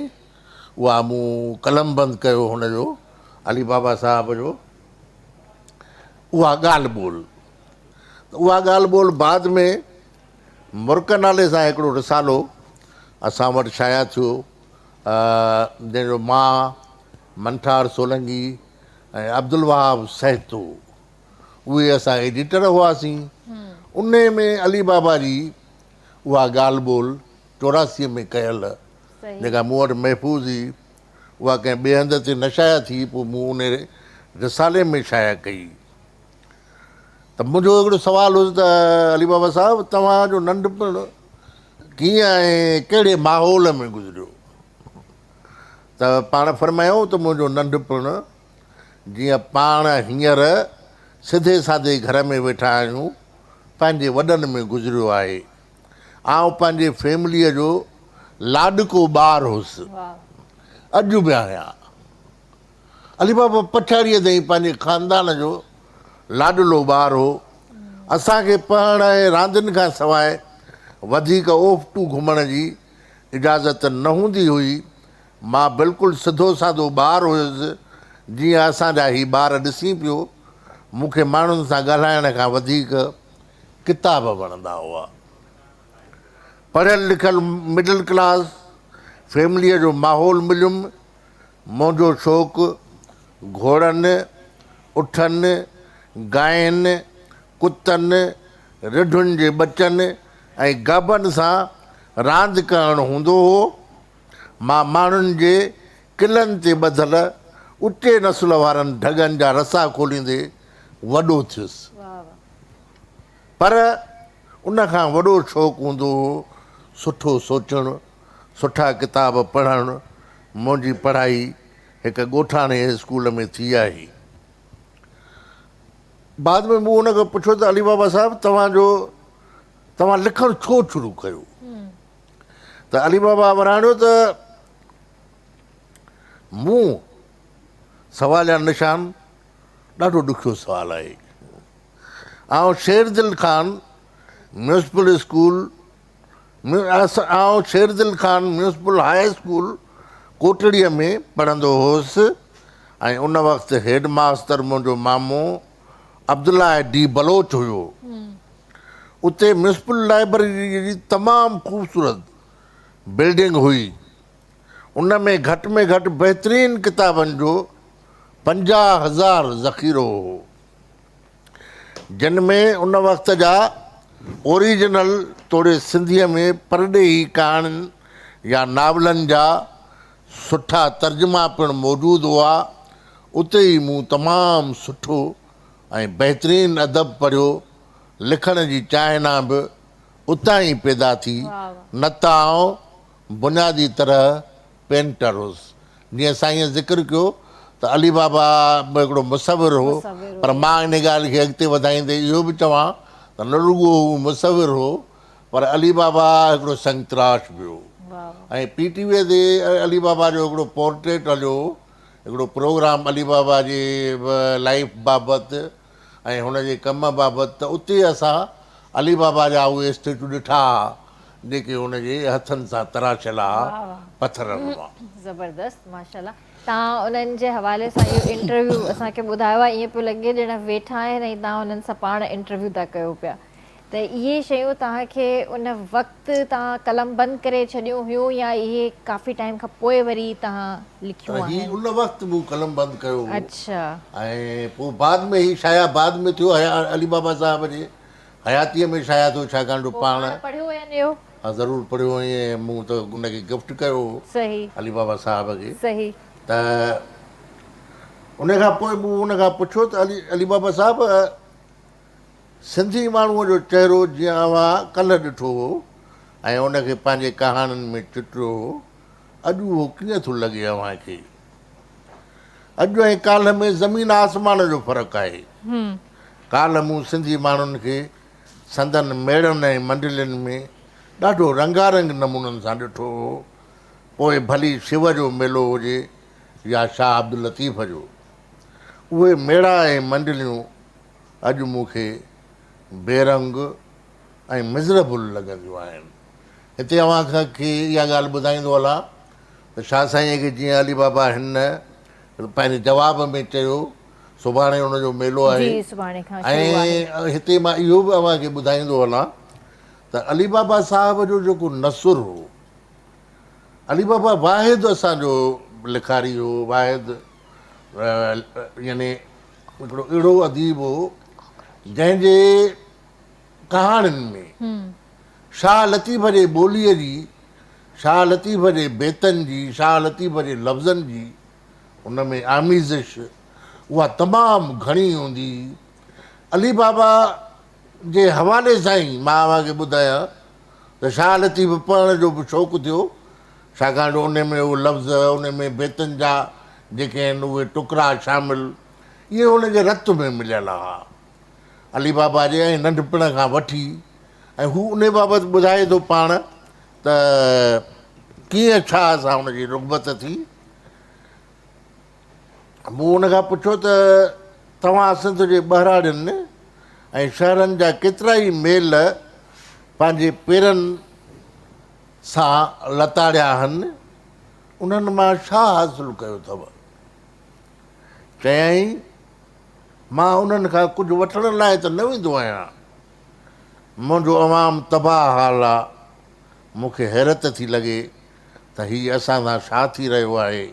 उहा मूं कलम बंदि कयो हुनजो अली बाबा साहिब जो उहा ॻाल्हि ॿोल। उहा ॻाल्हि ॿोल बाद में मुर्क नाले सां हिकिड़ो रिसालो असां वटि शाया थियो, जंहिंजो मां मंठार सोलंगी ऐं अब्दुल वहाब सहतो, उहे असां एडिटर हुआसीं। उन में अली बाबा जी उहा ॻाल्हि ॿोल 84 में कयल, जेका मूं वटि महफ़ूज़ हुई, उहा कंहिं ॿिए हंध ते न शाया थी, पोइ मूं उन रिसाले में शाया कई। त मुंहिंजो हिकिड़ो सुवालु हुओ त अली बाबा साहिबु तव्हांजो नंढपण कीअं ऐं कहिड़े माहौल में गुज़रियो? त पाण फरमायूं त मुंहिंजो नंढपण जीअं पाण हींअर सिधे साधे घर में वेठा आहियूं, पंहिंजे वॾनि में गुज़रियो आहे। आउं पंहिंजे फैमिलीअ जो लाॾको ॿारु हुउसि, अॼु बि आहियां। अली बाबा पछाड़ीअ ताईं पंहिंजे ख़ानदान जो लाॾलो ॿारु हो। असांखे पढ़ण ऐं रांदियुनि खां सवाइ वधीक ओफटू घुमण जी इजाज़त न हूंदी हुई। मां बिल्कुलु सिधो साधो ॿारु हुयुसि, जीअं असांजा ही ॿार ॾिसी पियो। मूंखे माण्हुनि सां ॻाल्हाइण खां वधीक किताब वणंदा हुआ। पढ़ियलु लिखियलु मिडल क्लास फैमिलीअ जो माहौल मिलियुमि। मुंहिंजो शौक़ु घोड़नि, उठनि, गांयुनि, कुतनि, रिढुनि जे ॿचनि ऐं गाबनि सां रांदि करणु हूंदो हो। मां माण्हुनि जे किलनि ते ॿधल उचे नसुल वारनि ढगनि जा रसा खोलींदे वॾो थियुसि। पर उनखां वॾो शौक़ु हूंदो हो सुठो सोचणु, सुठा किताब पढ़णु। मुंहिंजी पढ़ाई हिकु ॻोठाणे स्कूल में थी आहे। बाद में मूं हुनखां पुछियो त अली बाबा साहिबु तव्हां लिखणु छो शुरू कयो? त अली बाबा वराणियो त मूं सवाल या निशान ॾाढो ॾुखियो सुवालु आहे। ऐं शेरदिल ख़ान म्यूनिसिपल स्कूल, शेरदिल ख़ान म्यूनिसिपल हाई स्कूल कोटड़ीअ में पढ़ंदो हुउसि ऐं उन वक़्तु हेड मास्टर मुंहिंजो मामो अब्दुल्ला डी बलोच हुयो। उते म्यूनिसिपल लाइब्रेरी जी तमामु ख़ूबसूरत बिल्डिंग हुई। उन में घटि बहितरीनु किताबनि जो 50,000 ज़ख़ीरो हो, जिन में उन वक़्त जा ओरिजिनल थोरे सिंधीअ में परॾेही कहाणियुनि या नावलनि जा सुठा तर्जुमा पिणु मौजूदु हुआ। उते ई मूं तमामु सुठो ऐं बहितरीनु अदब पढ़ियो। लिखण जी चाहना बि उतां ई पैदा थी। न त आउं बुनियादी तरह पेंटर हुउसि। जीअं साईं ज़िक्र कयो त अली बाबा बि हिकिड़ो मुसविर हो, पर मां इन ॻाल्हि खे अॻिते वधाईंदे इहो बि चवां त न रुॻो हू मुसविर हो, पर अली बाबा हिकिड़ो संगतराश बि हो। ऐं PTV ते अली बाबा जो हिकिड़ो पोर्ट्रेट हलियो, हिकिड़ो प्रोग्राम अली बाबा जी लाइफ बाबति ऐं हुनजे कम बाबति। त उते असां अली बाबा जा उहे स्टेचू ॾिठा जेके हुनजे हथनि सां तराशियल हुआ पथरनि मां। ज़बरदस्त, माशाल्लाह। तव्हां उन्हनि जे हवाले सां इहो इंटरव्यू असांखे ॿुधायो आहे, ईअं पियो लॻे ॼण वेठा आहिनि ऐं तव्हां उन्हनि सां पाण इंटरव्यू था कयो पिया। त इहे शयूं तव्हांखे उन वक़्तु तव्हां कलम बंदि करे छॾियूं हुयूं या इहे काफ़ी टाइम खां पोइ वरी तव्हां लिखियूं आहिनि? उन वक़्तु मूं कलम बंदि कयो। अच्छा। ऐं पोइ बाद में ही शाया बाद में थियो, अली बाबा साहिब जे हयातीअ में शाया थियो, छाकाणि जो पाण पढ़ियो आहिनि इहो? हा ज़रूरु पढ़ियो ऐं मूं त उनखे गिफ्ट कयो सही अली बाबा साहिब खे। सही। त उन खां पोइ मूं उन खां पुछियो त अली बाबा साहिब सिंधी माण्हूअ जो चहिरो जीअं अवां कल्ह ॾिठो हो ऐं उनखे पंहिंजे कहाणियुनि में चिटियो हो, अॼु उहो कीअं थो लॻे अव्हांखे? अॼु ऐं काल्ह में ज़मीन आसमान जो फ़र्क़ु आहे। काल्ह मूं सिंधी माण्हुनि खे संदन मेड़नि ऐं मंडलियुनि में ॾाढो रंगारंग नमूननि सां ॾिठो हो। पोइ भली शिव जो मेलो हुजे या शाह अब्दुल लतीफ़ जो, उहे मेड़ा ऐं मंडलियूं अॼु मूंखे बेरंग ऐं मिज़रेबल लॻंदियूं आहिनि। हिते अव्हां खे इहा ॻाल्हि ॿुधाईंदो हलां त शाह साईं खे जीअं अली बाबा हिन पंहिंजे जवाब में चयो सुभाणे हुनजो मेलो आहे। ऐं हिते मां इहो बि अव्हांखे ॿुधाईंदो हलां त अली बाबा साहिब जो जेको नसुर हो, अली बाबा वाहिद असांजो लिखारी हो, वाहिद यानी हिकिड़ो अहिड़ो अदीब हो जंहिंजे कहाणियुनि में शाह लतीफ़ जे ॿोलीअ जी, शाह लतीफ़ जे बेतनि जी, शाह लतीफ़ जे लफ़्ज़नि जी उन में आमीज़िश उहा तमामु घणी हूंदी। अली बाबा जे हवाले सां ई मां अव्हांखे ॿुधायां त शाह लतीफ़ पढ़ण जो बि शौक़ु थियो, छाकाणि जो उन में उहे लफ़्ज़, उन में बेतनि जा जेके आहिनि उहे टुकड़ा शामिलु, इहे हुनजे रत में मिलियल हुआ अली बाबा जे। ऐं नंढपण खां वठी ऐं हू उन बाबति ॿुधाए थो पाण त कीअं छा सां हुनजी रुगबत थी। मूं हुन खां पुछियो त तव्हां सिंध जे ॿहिराड़ियुनि ऐं शहरनि जा केतिरा ई मेल पंहिंजे पेरनि सां लताड़िया आहिनि, उन्हनि मां छा हासिलु कयो अथव? चयाईं, मां उन्हनि खां कुझु वठण लाइ त न वेंदो आहियां, मुंहिंजो अवाम तबाह हाल आहे। मूंखे हैरत थी लॻे त हीअ असां सां छा थी रहियो आहे।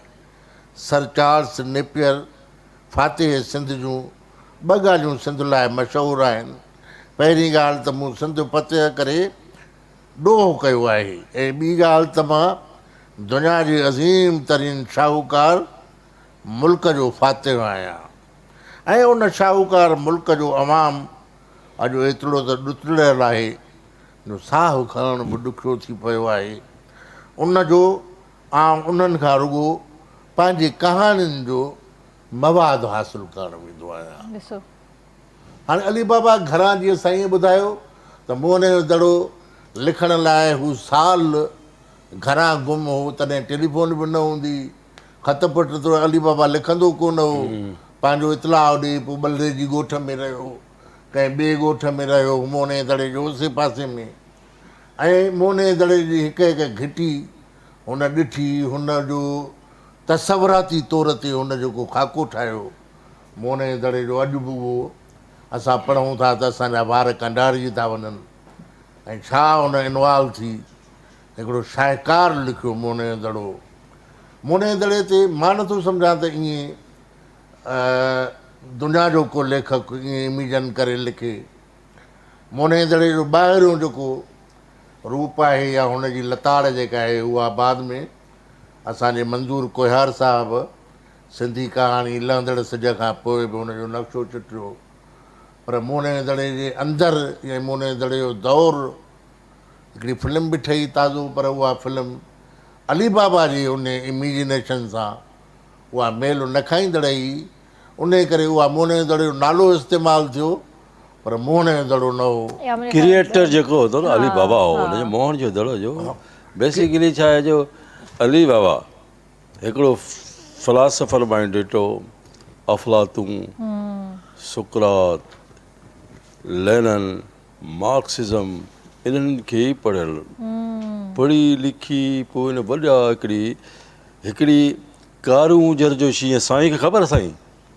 Sir Charles Napier Fatih Sindh जूं ॿ ॻाल्हियूं सिंध लाइ मशहूरु आहिनि। पहिरीं ॻाल्हि त मूं सिंध फतेह करे ॾोह कयो आहे, ऐं ॿी ॻाल्हि त मां दुनिया जे अज़ीम तरीन शाहूकार मुल्क जो फातिह आहियां। ऐं उन शाहूकार मुल्क जो अवाम अॼु एतिरो त ॾुतड़ियल आहे जो साहु खणण बि ॾुखियो थी पियो आहे। उनजो आउं उन्हनि खां रुॻो पंहिंजी कहाणियुनि जो मवाद हासिलु करणु वेंदो आहियां। हाणे अली बाबा घरां जीअं साईं ॿुधायो त मोहन जो दड़ो लिखण लाइ हू साल घरां गुम हो, तॾहिं टेलीफोन बि न हूंदी, ख़त पट त अली बाबा लिखंदो कोन हो, पंहिंजो इतलाउ ॾे, पोइ बलरे जी ॻोठ में रहियो, कंहिं ॿिए ॻोठ में रहियो, मोहन जे दड़े जो उसे पासे में। ऐं मोहन जे दड़े जी हिकु हिकु घिटी हुन ॾिठी, हुनजो तसवराती तौर ते हुन जेको खाको ठाहियो मोहन जे दड़े जो, अॼु बि उहो असां पढ़ूं था त असांजा वार कंडारजी था वञनि। ऐं छा हुन इनवॉल्व थी हिकिड़ो शाहकार लिखियो मोहन जो दड़ो। मोहन जे दड़े ते मां नथो सम्झां त ईअं दुनिया जो को लेखक ईअं इमेजन करे लिखे मोने दड़े जो ॿाहिरियों जेको रूप आहे या हुनजी लताड़ जेका आहे उहा बाद में असांजे मंज़ूर कुहार साहिबु सिंधी कहाणी लहंदड़ सिज खां पोइ बि हुनजो नक्शो चिटियो पर मोने दड़े जे अंदरि या मोने दड़े जो दौरु हिकिड़ी फिल्म बि ठही ताज़ो पर उहा फिल्म अली बाबा जी उन इमेजिनेशन सां उहा मेल न खाईंदड़ ई उन करे उहा मोने दड़े जो नालो इस्तेमालु थियो पर मोने दड़ो न हो या मुंहिंजे क्रिएटर जेको होतो न अली बाबा हो हुनजो मोहन जो दड़ो जो बेसिकली छा आहे जो अली बाबा हिकिड़ो फिलासफर माइंडेड हो अफलातून सुकरात लेनिन मार्क्सिज्म इन्हनि खे ई पढ़ियल पढ़ी लिखी पोइ हिन वॾा हिकिड़ी कारूंजर जो शींहं साईं खे ख़बर साईं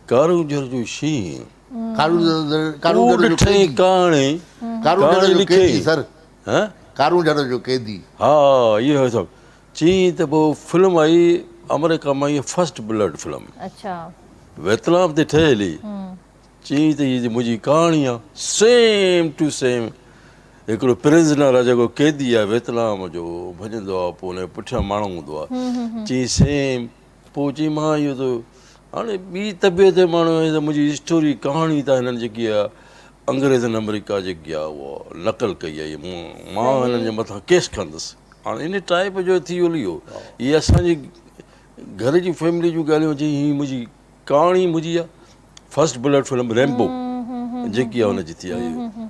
कारूंजर जो शींहं कारूंजर कहाणी जो लिखे कैदी सर हां कारूंजर जो कैदी हा इहो सभु चई त पोइ फिल्म आई अमेरिका मां इहा फर्स्ट ब्लड फिल्म अच्छा वियतनाम ते ठहियली चई त हीअ मुंहिंजी कहाणी आहे सेम टू सेम हिकिड़ो प्रिज़नर आहे जेको कैदी आहे वियतनाम जो भॼंदो आहे पोइ हुनजे पुठियां माण्हू हूंदो आहे चई सेम पोइ चई मां इहो त हाणे ॿी तबियत माण्हू त मुंहिंजी स्टोरी कहाणी त हिननि जेकी आहे अंग्रेज़नि अमेरिका जेकी आहे उहा नकल कई आहे मां हिननि जे मथां केस कंदुसि हाणे इन टाइप जो थी वियो इहो इहे असांजी घर जी फैमिली जूं ॻाल्हियूं चई हीअ मुंहिंजी कहाणी मुंहिंजी आहे फर्स्ट ब्लड फिल्म रेम्बो जेकी आहे हुनजी थी आहे इहो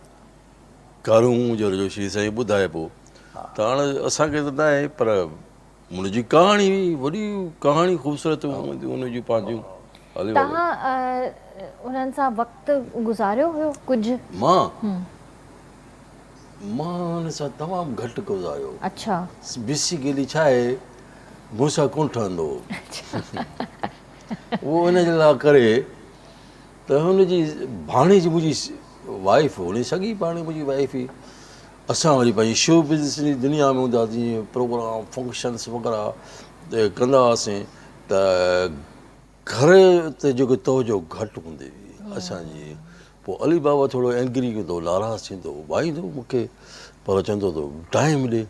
कारूं जो शी साईं ॿुधाए पोइ त हाणे असांखे त न आहे पर हुनजी कहाणी वॾी कहाणी ख़ूबसूरत हूंदियूं हुनजूं पंहिंजूं तव्हां उन्हनि सां वक़्तु गुज़ारियो हुयो कुझु मां हुन सां तमामु घटि गुज़ारियो अच्छा बेसिकली छा आहे मूंसां कोन ठहंदो उहो हिन जे लाइ करे त हुनजी भाणे जी मुंहिंजी वाइफ हुन सॻी पाणे मुंहिंजी वाइफ ई असां वरी पंहिंजी शो बिज़नेस जी दुनिया में हूंदा हुआसीं जीअं प्रोग्राम फंक्शन्स वग़ैरह कंदा हुआसीं त घर ते जेको तवजो घटि हूंदी हुई असांजी पोइ अली बाबा थोरो एंग्री हूंदो नाराज़ थींदो वाईंदो मूंखे पर चवंदो त टाइम ॾे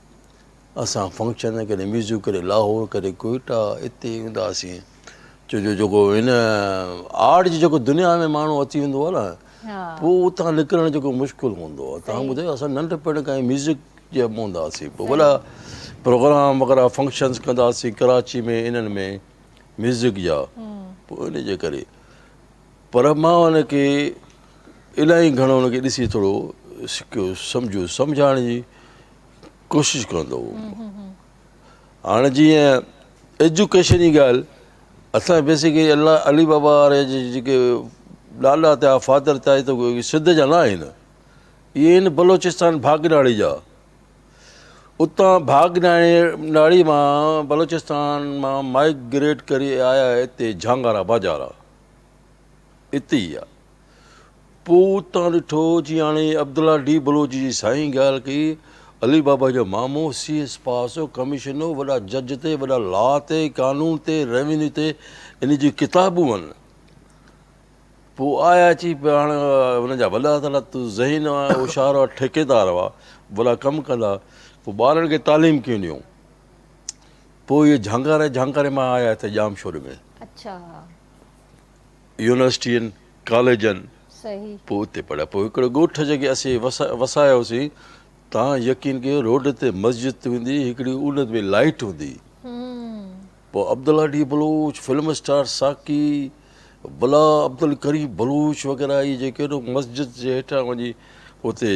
असां फंक्शन कॾहिं म्यूज़िक कॾहिं लाहौर कॾहिं कोयटा हिते हूंदा हुआसीं छो जो जेको हिन आर्ट जी जेको दुनिया में माण्हू अची वेंदो आहे न पोइ उतां निकिरणु जेको मुश्किल हूंदो आहे तव्हां ॿुधायो असां नंढपण खां ई म्यूज़िक जे हूंदा हुआसीं पोइ वॾा प्रोग्राम वग़ैरह फंक्शन्स कंदा हुआसीं कराची में इन्हनि में म्यूज़िक जा पोइ इन जे करे पर मां हुनखे इलाही घणो हुनखे ॾिसी थोरो सिखियो सम्झाइण जी कोशिशि कंदो हुउमि हाणे जीअं एजुकेशन जी ॻाल्हि असां बेसिकली अली बाबा वारे जेके ॾाॾा थिया फादर थिया त सिध जा न आहिनि इहे आहिनि बलोचिस्तान भागनाड़ी जा उतां भागनाड़ी मां बलोचिस्तान मां माइग्रेट करे आया हिते झांगारा बाजारा हिते ई आहे पोइ उतां ॾिठो जीअं हाणे अब्दुल्ला डी बलोच जी साईं ॻाल्हि कई अली बाबा जो मामो CS पास हो कमीशन हो वॾा जज ते वॾा लॉ ते कानून ते रेवेन्यू ते इन जी किताबूं आहिनि पोइ आया अची हाणे हुननि जा वॾा थला तूं ज़हीन आहे होशियारु आहे ठेकेदार हुआ वॾा कमु कंदा पोइ ॿारनि खे तालीम कीअं ॾियूं पोइ इहे झांकारे मां आया हिते जामशोर में अच्छा यूनिवर्सिटी आहिनि कॉलेज आहिनि सही पोइ उते पढ़िया पोइ हिकिड़ो ॻोठ जेके असीं वसायोसीं तव्हां यकीन कयो रोड ते मस्जिद हूंदी हिकिड़ी उन में लाइट हूंदी पोइ Abdullah D Baloch film star साकी भला अब्दुल करीम बलूच वग़ैरह इहे जेके मस्जिद जे हेठां वञी उते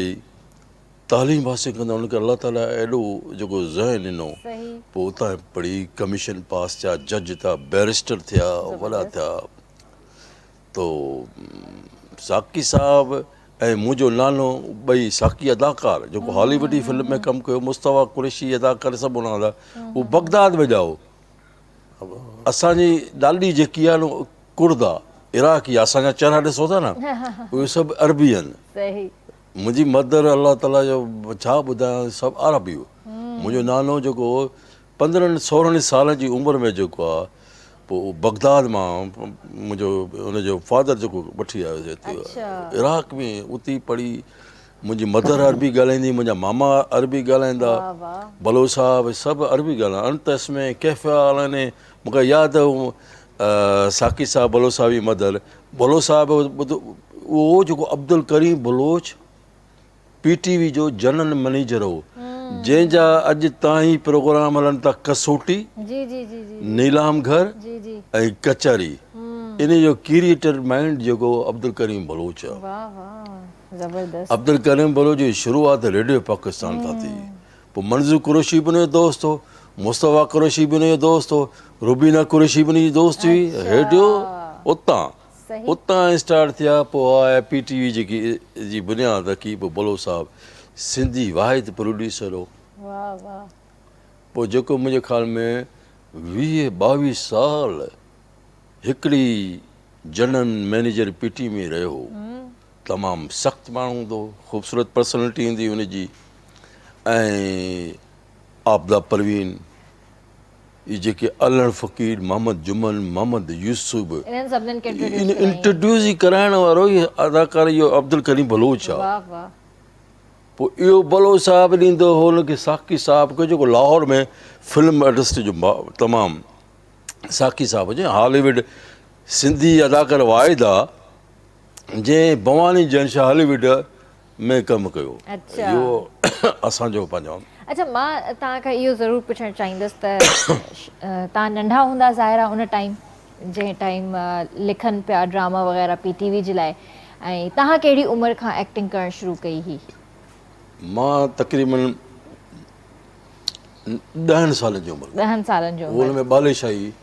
तालीम हासिलु कंदा हुनखे अलाह ताला एॾो जेको ज़हन ॾिनो पोइ उतां पढ़ी कमीशन पास थिया जज थिया बैरिस्टर थिया वॾा थिया तो साकी साहिबु ऐं मुंहिंजो नानो ॿई साकी अदाकार जेको हॉलीवुड जी फिल्म में कमु कयो मुस्तफ़ा कुरैशी अदाकार सभु हुन हूंदा उहो बगदाद में ॼाओ असांजी ॾाॾी जेकी आहे न कुर्दा इराक़ी आहे असांजा चेहरा ॾिसो था न उहे सभु अरबी आहिनि मुंहिंजी मदर अलाह ताला जो छा ॿुधायां सभु अरबी हो मुंहिंजो नानो जेको 15-16 साल जी उमिरि में जेको आहे पोइ बगदाद मां मुंहिंजो हुनजो फादर जेको वठी आयोसीं हिते अच्छा। इराक में, उते ई पढ़ी। मुंहिंजी मदर अरबी ॻाल्हाईंदी, मुंहिंजा मामा अरबी ॻाल्हाईंदा, वाह वाह। बलोच साहब सभु अरबी ॻाल्हाईंदा। अंतस में कैफ़े वारनि मूंखे यादि आहे साक़ी साहब बलोच साहब जी मदर, बलोच साहब उहो जेको अब्दुल करीम बलोच PTV जो जनरल मैनेजर हो, जंहिंजा अॼु ताईं प्रोग्राम हलनि था कसोटी, जी जी जी जी नीलाम घर जी जी। ऐं कचहरी। इन जो क्रिएटर माइंड जेको अब्दुल करीम बलोच आहे। वाह वाह, ज़बरदस्त। अब्दुल करीम बलोच जी शुरूआत रेडियो पाकिस्तान खां थी। पोइ मंज़ूर कुरैशी बि हुनजो दोस्त हो, मुस्तफ़ा कुरैशी बि हुनजो दोस्त हो, रुबीना कुरैशी बि हुनजी दोस्त हुई। रेडियो उतां सही। उतां स्टार्ट थिया। पोइ आया PTV जेकी जी बुनियादु रखी। पोइ बलोच साहब सिंधी वाहिद प्रोड्यूसर हो। वाह वाह। पोइ जेको मुंहिंजे ख़्याल में 20-22 साल हिकिड़ी जनरल मैनेजर PTV में रहियो हो। तमामु सख़्तु माण्हू हूंदो, ख़ूबसूरत पर्सनैलिटी हूंदी हुनजी। ऐं आबदा परवीन, ये जेके अल्हड़ फ़क़ीर, मोहम्मद जुमन, मोहम्मद यूसुफ, इन्हनि सभिनीनि खे इंट्रोड्यूस ई कराइण वारो ई अदाकार इहो अब्दुल करीम बलोच आहे। वाह वाह। पोइ इहो बलोच साहब ॾींदो हो हुनखे साक़ी साहब खे, जेको लाहौर में फिल्म इंडस्ट्री जो तमामु साक़ी साहब हुजे, हॉलीवुड सिंधी अदाकार वाहिद आहे जंहिं भवानी जनशाह हॉलीवुड में कमु कयो। अच्छा। इहो असांजो पंहिंजो। अच्छा, मां तव्हांखां इहो ज़रूरु पुछणु चाहींदसि त तव्हां नंढा हूंदा ज़ाहिर आहे उन टाइम, जंहिं टाइम लिखनि पिया ड्रामा वग़ैरह PTV जे लाइ, ऐं तव्हां कहिड़ी उमिरि खां एक्टिंग करणु शुरू कई हुई? मां तक़रीबन 10 सालनि जी उमिरि। 10 सालनि जो हुन में बालेशाही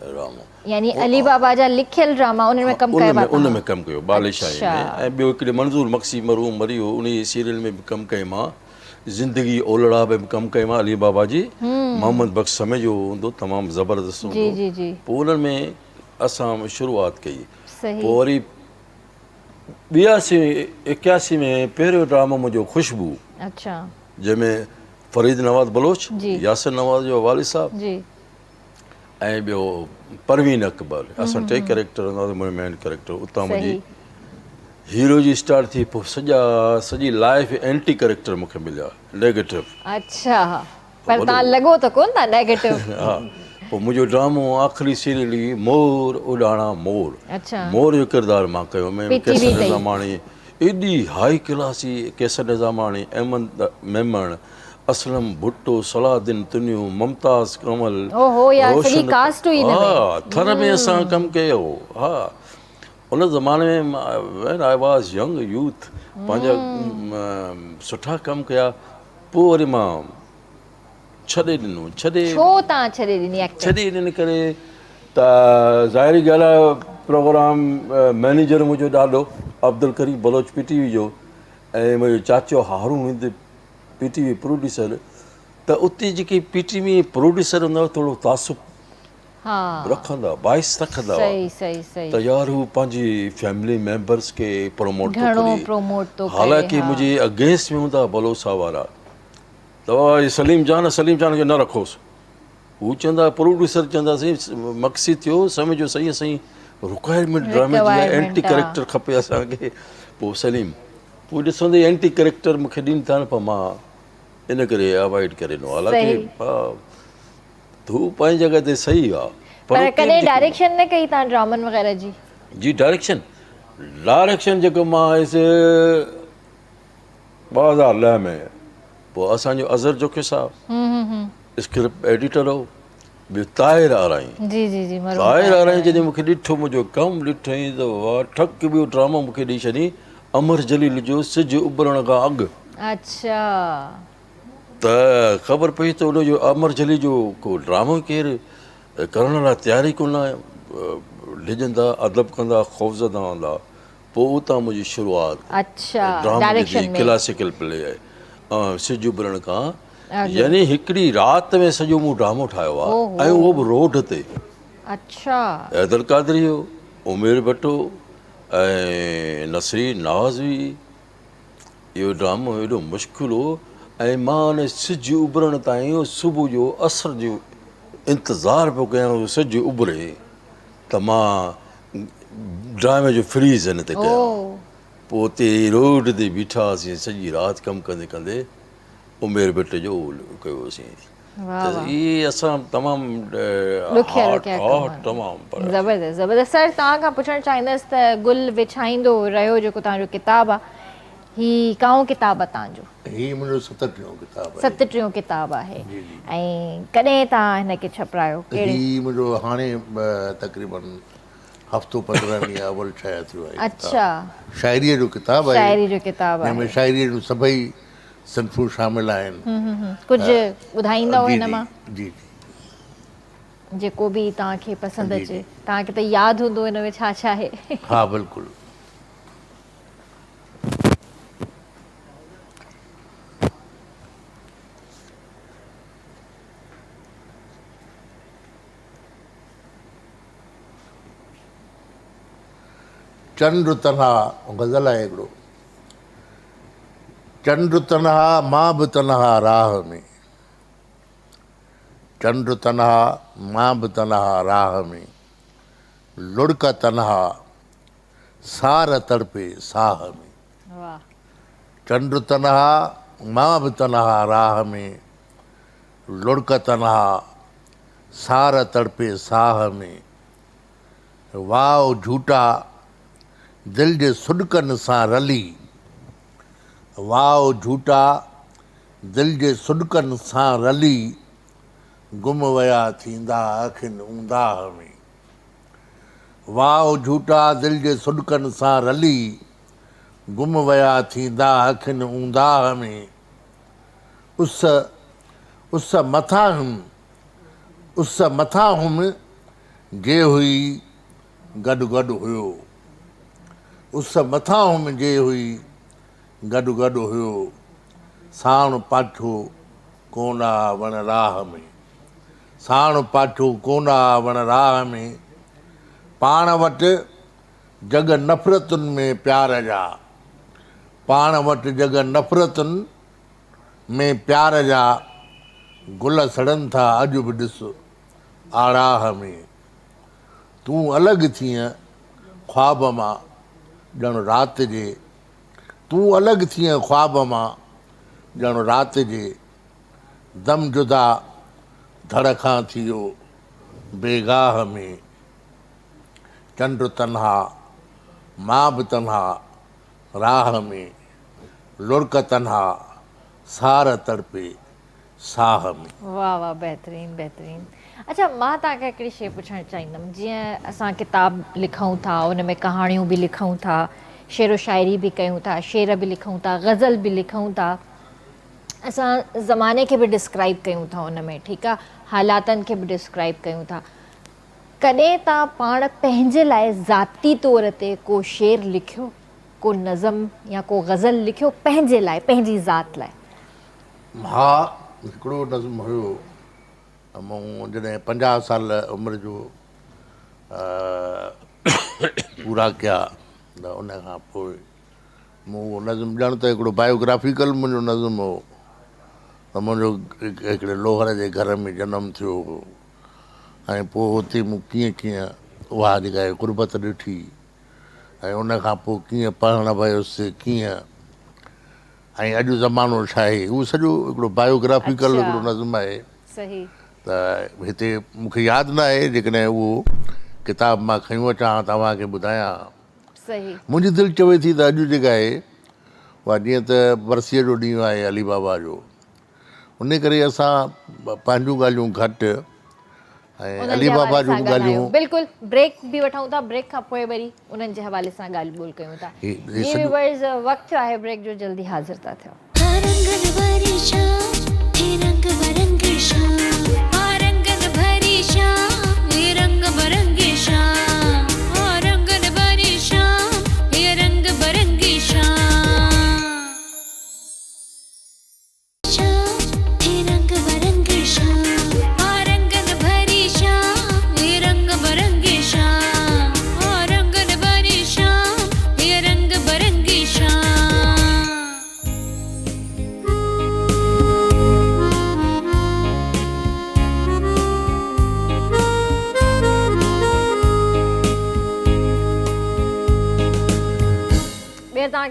ड्रामो, यानी अली बाबा जा लिखियल ड्रामा उन में कमु कयो? उन में कमु कयो बालेशाही में। ऐं ॿियो हिकिड़े मंज़ूर मक्सी मरहूम मरी वियो, उन सीरियल में बि कमु कयो मां। ज़िंदगी ओलड़ा में बि कमु कयो मां, अली बाबा जी। मोहम्मद बख़्श समय जो हूंदो, तमामु ज़बरदस्त हूंदो। जी जी जी। पोइ उन्हनि में असां शुरूआत कई। सही। पोइ वरी 82-81 में पहिरियों ड्रामो मुंहिंजो ख़ुशबू, अच्छा। जंहिंमें फरीद नवाज़ बलोच, यासिर नवाज़ जो वालिद साहब जी। ऐं ॿियो परवीन अकबर, असां 3 कैरेक्टर हूंदासीं। मुंहिंजो मेन कैरेक्टर उतां मुंहिंजी हीरो जी स्टार्ट थी। पोइ सॼी लाइफ एंटी कैरेक्टर मूंखे मिलिया, नेगेटिव। अच्छा, पर तव्हां लॻो त कोन था नेगेटिव? हा। पोइ मुंहिंजो ड्रामो आख़िरी सीरियल हुई मोर उॾाणा मोर। अच्छा। मोर जो किरदारु मां कयो। मैं PTV केसर निज़ामाणी, एॾी हाई क्लासी केसर निज़ामाणी, अहमद मेमण, असलम भुट्टो, सलाहुद्दीन तुनियूं, मुमताज़ कमल, ओहो यार, सॼी रोशन। कास्ट हुई हिन में। हा, थर में असां कमु कयो। हा, उन ज़माने में when I was young youth, पंहिंजा सुठा कमु कया। पोइ वरी मां छॾे ॾिनो। छो तव्हां छॾे ॾिनी एक्टिंग? छॾे ॾिन करे त ज़ाहिरी ॻाल्हि आहे, प्रोग्राम मैनेजर मुंहिंजो ॾाढो अब्दुल करीम बलोच PTV जो, ऐं मुंहिंजो चाचो हारून हिंद PTV प्रोड्यूसर। त उते जेके PTV प्रोड्यूसर हूंदा हुआ, थोरो तासुब रखंदा, बाइस रखंदा हुआ। सही सही सही। त यार हू पंहिंजी फैमिली मेंबर्स खे प्रमोट तो करे। हालांकि मुंहिंजे अगेंस्ट में हूंदा बलोच साहब वारा, त सलीम जान खे न रखोसि। हू चवंदा, प्रोड्यूसर चवंदासीं मक़सदु थियो समय जो सही सही रिक्वायरमेंट ड्रामे जी आहे, एंटी कैरेक्टर खपे असांखे। पोइ सलीम, पोइ ॾिसंदे एंटी कैरेक्टर मूंखे ॾियनि था न, पोइ मां इन करे अवॉइड करे ॾिनो। हालांकि तूं पंहिंजी जॻह ते सही आहे, पर कॾहिं डायरेक्शन न कई तव्हां ड्रामनि वग़ैरह जी? जी डायरेक्शन जेको मां आयुसि 2010 में। पोइ असांजो अज़हर जोखी साहब स्क्रिप्ट एडिटर हो। ॿियो ताहिर आराई, ताहिर आराई जॾहिं मूंखे ॾिठो, मुंहिंजो कमु ॾिठईं त वाह ठक। ॿियो ड्रामो मूंखे ॾेई छॾी अमर जलील जो सिज उभरण खां अॻु। अच्छा। त ख़बर पई त उनजो अमर जलील जो को ड्रामो केरु करण लाइ तयारी कोन आहे, डिॼंदा अदब कंदा, ख़ौफ़ज़दा हूंदा। पोइ उतां मुंहिंजी शुरूआत ड्रामे जी क्लासिकल प्ले आहे, सिज उभरण खां। यानी हिकिड़ी राति में सॼो मूं ड्रामो ठाहियो आहे, ऐं उहो बि रोड ते। अच्छा। हैदर कादरी हो, उमेर भट्टो ऐं नसरी नवाज़ हुई। इहो ड्रामो एॾो मुश्किल हो। ऐं मां हाणे सिज उभरण ताईं सुबुह जो असर जो इंतज़ारु पियो कयां सिजु उभरे त मां ड्रामे जो फ्रीज़ हिन ते कयां। ओ पोइ उते रोड ते बीठासीं सॼी राति कमु कंदे कंदे उमेर बेट जो कयोसीं। वाह त वाह, इहे असां तमामु ॾुखिया ॾुखिया कम आहिनि। तमामु पर ज़बरदस्त ज़बरदस्त। सर तव्हां खां पुछणु चाहींदसि त गुल विछाईंदो रहियो जेको तव्हांजो किताबु आहे, ही काओं किताबु आहे तव्हांजो? हीअ मुंहिंजो 37 किताबु आहे। 37 किताबु आहे। ऐं कॾहिं तव्हां हिनखे छपिरायो? कहिड़े? हीअ मुंहिंजो हाणे तक़रीबन हफ़्तो 15 ॾींहं अवल शाया थियो आहे। अच्छा, शाइरीअ जो किताबु आहे। शाइरी जो किताबु हिन में आहे। शाइरीअ जूं सभई सिन्फ़ूं शामिल आहिनि। कुझु ॿुधाईंदव जी हिन मां जी जी जेको बि तव्हांखे पसंदि जी, अचे? जी। तव्हांखे त यादि हूंदो हिन में छा छा आहे? हा बिल्कुलु। चंड तन्हा गज़ल आहे हिकिड़ो। चंड तन्हा मां बि तन्हा राह में, चंड तन्हा मां बि तन्हा राह में, लुड़क तन्हा सार तड़पे साह में। वाह, चंड तन्हा मां बि तन्हा राह में, लुड़क तन्हा सार तड़पे साह में, वाव झूटा दिलि जे सुॾकनि सां रली, वाव झूटा दिलि जे सुॾकनि सां रली, गुम विया थींदा अखियुनि ऊंदाह में, वाव झूटा दिलि जे सुॾकनि सां रली, गुम विया थींदा अखियुनि ऊंदाह में, उस मथां हुम जे हुई गॾु गॾु हुयो, उस मथां हुम जे हुई गॾु गॾु हुयो, साण पाठो कोन आ वण राह में, साण पाठो कोन आ वण राह में, पाण वटि जग नफ़रतुनि में प्यार जा, पाण वटि जग नफ़रतुनि में प्यार जा, गुल सड़नि था अॼु बि ॾिस आड़ाह में, तूं अलॻि थीअं ख़्वाब मां ॼण राति जे, तूं अलॻि थीअं ख़्वाब मां ॼण राति जे, दम जुदा धड़ खां थी वियो बेगाह में, चंड तन्हा मां बि तन्हा राह में, लुड़क तन्हा सार तड़पे साह में। वाह वाह, बहितरीनु बहितरीनु। अच्छा, मां तव्हांखे हिकिड़ी शइ पुछणु चाहींदमि। जीअं असां किताब लिखूं था, उन में कहाणियूं बि लिखूं था, शेरो शाइरी बि कयूं था, शेर बि लिखूं था, गज़ल बि लिखूं था, असां ज़माने खे बि डिस्क्राइब कयूं था उन में, ठीकु आहे, हालातनि खे बि डिस्क्राइब कयूं था। कॾहिं तव्हां पाण पंहिंजे लाइ ज़ाती तौर ते को शेर लिखियो, को नज़म या को गज़ल लिखियो पंहिंजे लाइ, पंहिंजी ज़ात लाइ? हा, हिकिड़ो नज़्म हुयो, मूं जॾहिं 50 साल उमिरि जो पूरा कया त उन खां पोइ मूं उहो नज़्म ॼण त हिकिड़ो बायोग्राफिकल मुंहिंजो नज़्म हो त मुंहिंजो हिकिड़े लोहर जे घर में जनमु थियो हो, ऐं पोइ हुते मूं कीअं कीअं उहा जेका गुरबत ॾिठी, ऐं उन खां पोइ कीअं पढ़णु वियुसि, कीअं, ऐं अॼु ज़मानो छा आहे, उहो सॼो हिकिड़ो बायोग्राफिकल हिकिड़ो नज़्म आहे। सही। त हिते मूंखे यादि न आहे, जेकॾहिं उहो किताब मां खयूं अचां तव्हांखे ॿुधायां। सही। मुंहिंजी दिलि चवे थी त अॼु जेका आहे उहा जीअं त वर्सीअ जो ॾींहुं आहे अली बाबा जो, उन करे असां पंहिंजूं ॻाल्हियूं घटि ऐं अली बाबा जूं ॻाल्हियूं। बिल्कुलु, ब्रेक बि वठूं था, ब्रेक खां पोइ वरी उन्हनि जे हवाले सां ॻाल्हि ॿोल कयूं था। जी व्यूअर्स, वक़्तु थियो आहे ब्रेक जो, जल्दी हाज़िर था थियो।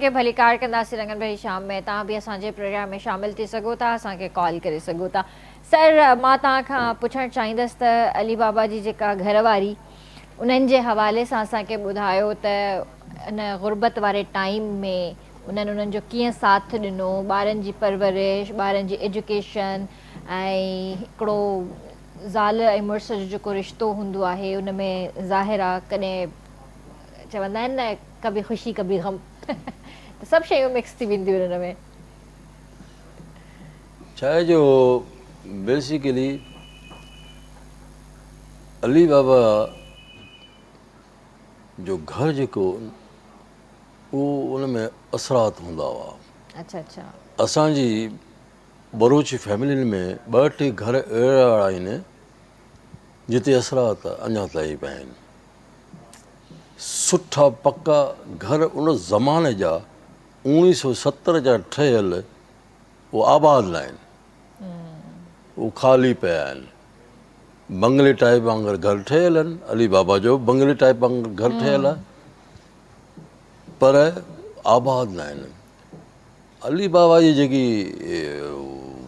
असांखे भली कार कंदासीं रंगन भरी शाम में। तव्हां बि असांजे प्रोग्राम में शामिल थी सघो था, असांखे कॉल करे सघो था। सर, मां तव्हां खां पुछणु चाहींदसि त अली बाबा जी जेका घरवारी, उन्हनि जे हवाले सां असांखे ॿुधायो त इन गुरबत वारे टाइम में उन्हनि जो कीअं साथ ॾिनो, ॿारनि जी परवरिश, ॿारनि जी एजुकेशन, ऐं हिकिड़ो ज़ाल ऐं मुड़ुस जो जेको रिश्तो हूंदो आहे उन में ज़ाहिर आहे कॾहिं चवंदा आहिनि न कभी ख़ुशी कभी गम त सभु शयूं मिक्स थी वेंदियूं हुन में। छा आहे जो बेसिकली अली बाबा जो घर जेको उहो उन में असरात हूंदा हुआ। अच्छा अच्छा। असांजी बरूच फैमिलियुनि में 2-3 घर अहिड़ा आहिनि जिते असरात अञा ताईं पिया आहिनि। सुठा पका घर उन ज़माने जा 1970 जा ठहियल उहे आबाद न आहिनि, उहे ख़ाली पिया आहिनि। बंगले टाइप वांगुरु घर ठहियल आहिनि, अली बाबा जो बंगले टाइप वांगुरु घर ठहियल आहे, पर आबाद न आहिनि। अली बाबा जी जेकी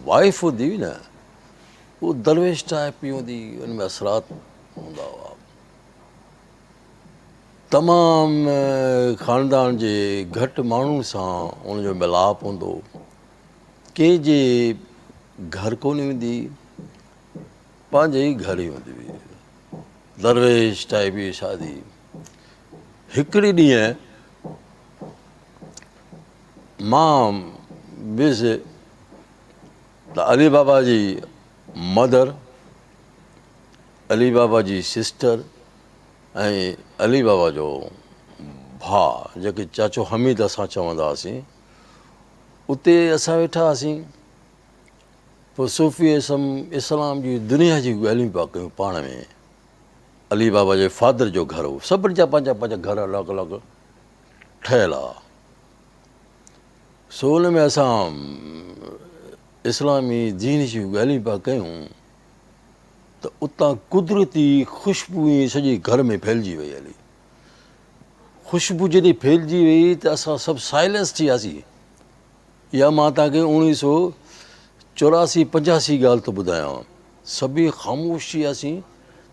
वाइफ हूंदी हुई न, उहो दरवेश टाइप जी हूंदी, हुन में असरात हूंदा हुआ। तमामु ख़ानदान जे घटि माण्हुनि सां उनजो मिलाप हूंदो। कंहिंजे घर कोन हूंदी, पंहिंजे ई घर ई हूंदी हुई, दरवेश टाइप जी शादी। हिकिड़ी ॾींहुं मां वियुसि त अली बाबा जी मदर, अली बाबा जी सिस्टर ऐं अली बाबा जो भाउ, जेके चाचो हमीद असां चवंदा हुआसीं, उते असां वेठा हुआसीं। पोइ सूफ़ीज़म इस्लाम जी दुनिया जी ॻाल्हियूं पिया कयूं पाण में। अली बाबा जे फादर जो घर हो, सभिनी जा पंहिंजा पंहिंजा घर अलॻि अलॻि ठहियल हुआ। सो हुन में असां इस्लामी दीन जी ॻाल्हियूं पिया कयूं त उतां कुदरती ख़ुशबू सॼे घर में फैलिजी वई। हली ख़ुशबू जॾहिं फैलिजी वई त असां सभु साइलेंस थी वियासीं। इहा मां तव्हांखे 1984-85 ॻाल्हि थो ॿुधायांव। सभई ख़ामोश थी वियासीं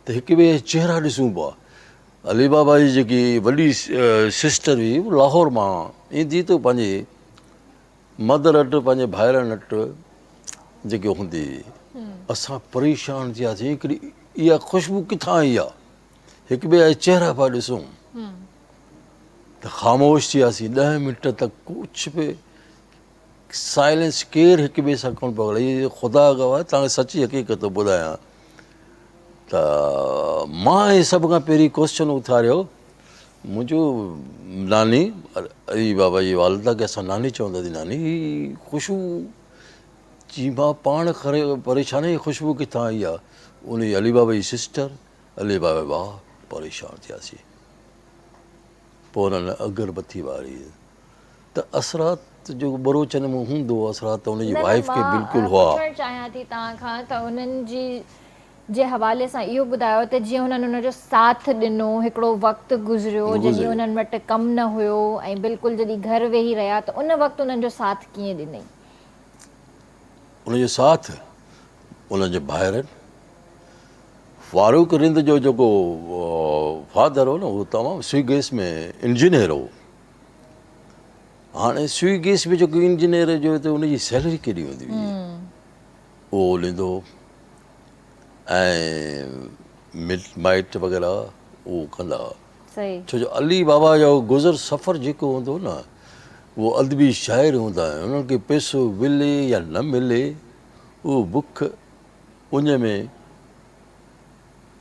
त हिक ॿिए जा चहिरा ॾिसूं पिया। अली बाबा जी जेकी वॾी सिस्टर हुई, उहा लाहौर मां ईंदी त पंहिंजे मदर वटि, पंहिंजे भाइरनि वटि जेके हूंदी, असां परेशान थी वियासीं हिकिड़ी इहा ख़ुशबू किथां आई आहे, हिक ॿिए जा चहिरा पिया ॾिसूं त ख़ामोश थी वियासीं। 10 मिंट तक कुझु बि साइलेंस, केरु हिक ॿिए सां कोन पियो ॻाल्हाए। ख़ुदा गवाह, तव्हांखे सची हक़ीक़त ॿुधायां त मां इहे सभ खां पहिरीं क्वेश्चन उथारियो मुंहिंजो नानी अली बाबा जी वालिदा खे। असां नानी चवंदा हुआसीं, नानी ख़ुशबू जी मां पाण परेशान, जी ख़ुशबू किथां आई आहे? उन अली बाबा जी सिस्टर, अली बाबा भाउ, परेशान थियासीं। पोइ हुननि अगरबत्ती वारी त असरात जेको बरोचन में हूंदो, असरात हुनजी वाइफ खे बिल्कुलु हुआ। पुछणु चाहियां थी तव्हां खां त उन्हनि जी जे हवाले सां इहो ॿुधायो त जीअं हुननि हुनजो साथ ॾिनो, हिकिड़ो वक़्तु गुज़रियो जॾहिं हुननि वटि कमु न हुयो ऐं बिल्कुलु जॾहिं घर वेही रहिया, त उन वक़्तु उन्हनि जो साथ कीअं ॾिनई? उनजो साथ उनजे भाइरनि, फारूक रिंद जो जेको फादर हो न, उहो तमामु स्विगेस में इंजीनियर हो। हाणे स्विगेस में जेको इंजीनियर जो त उनजी सैलरी केॾी हूंदी हुई, उहो ॾींदो। ऐं मिट माइट वग़ैरह उहो कंदा। छो जो अली बाबा जो गुज़र सफ़र जेको हूंदो न, उहो अदबी शाइर हूंदा आहिनि। उन्हनि खे पैसो मिले या न मिले, उहो बुख उन में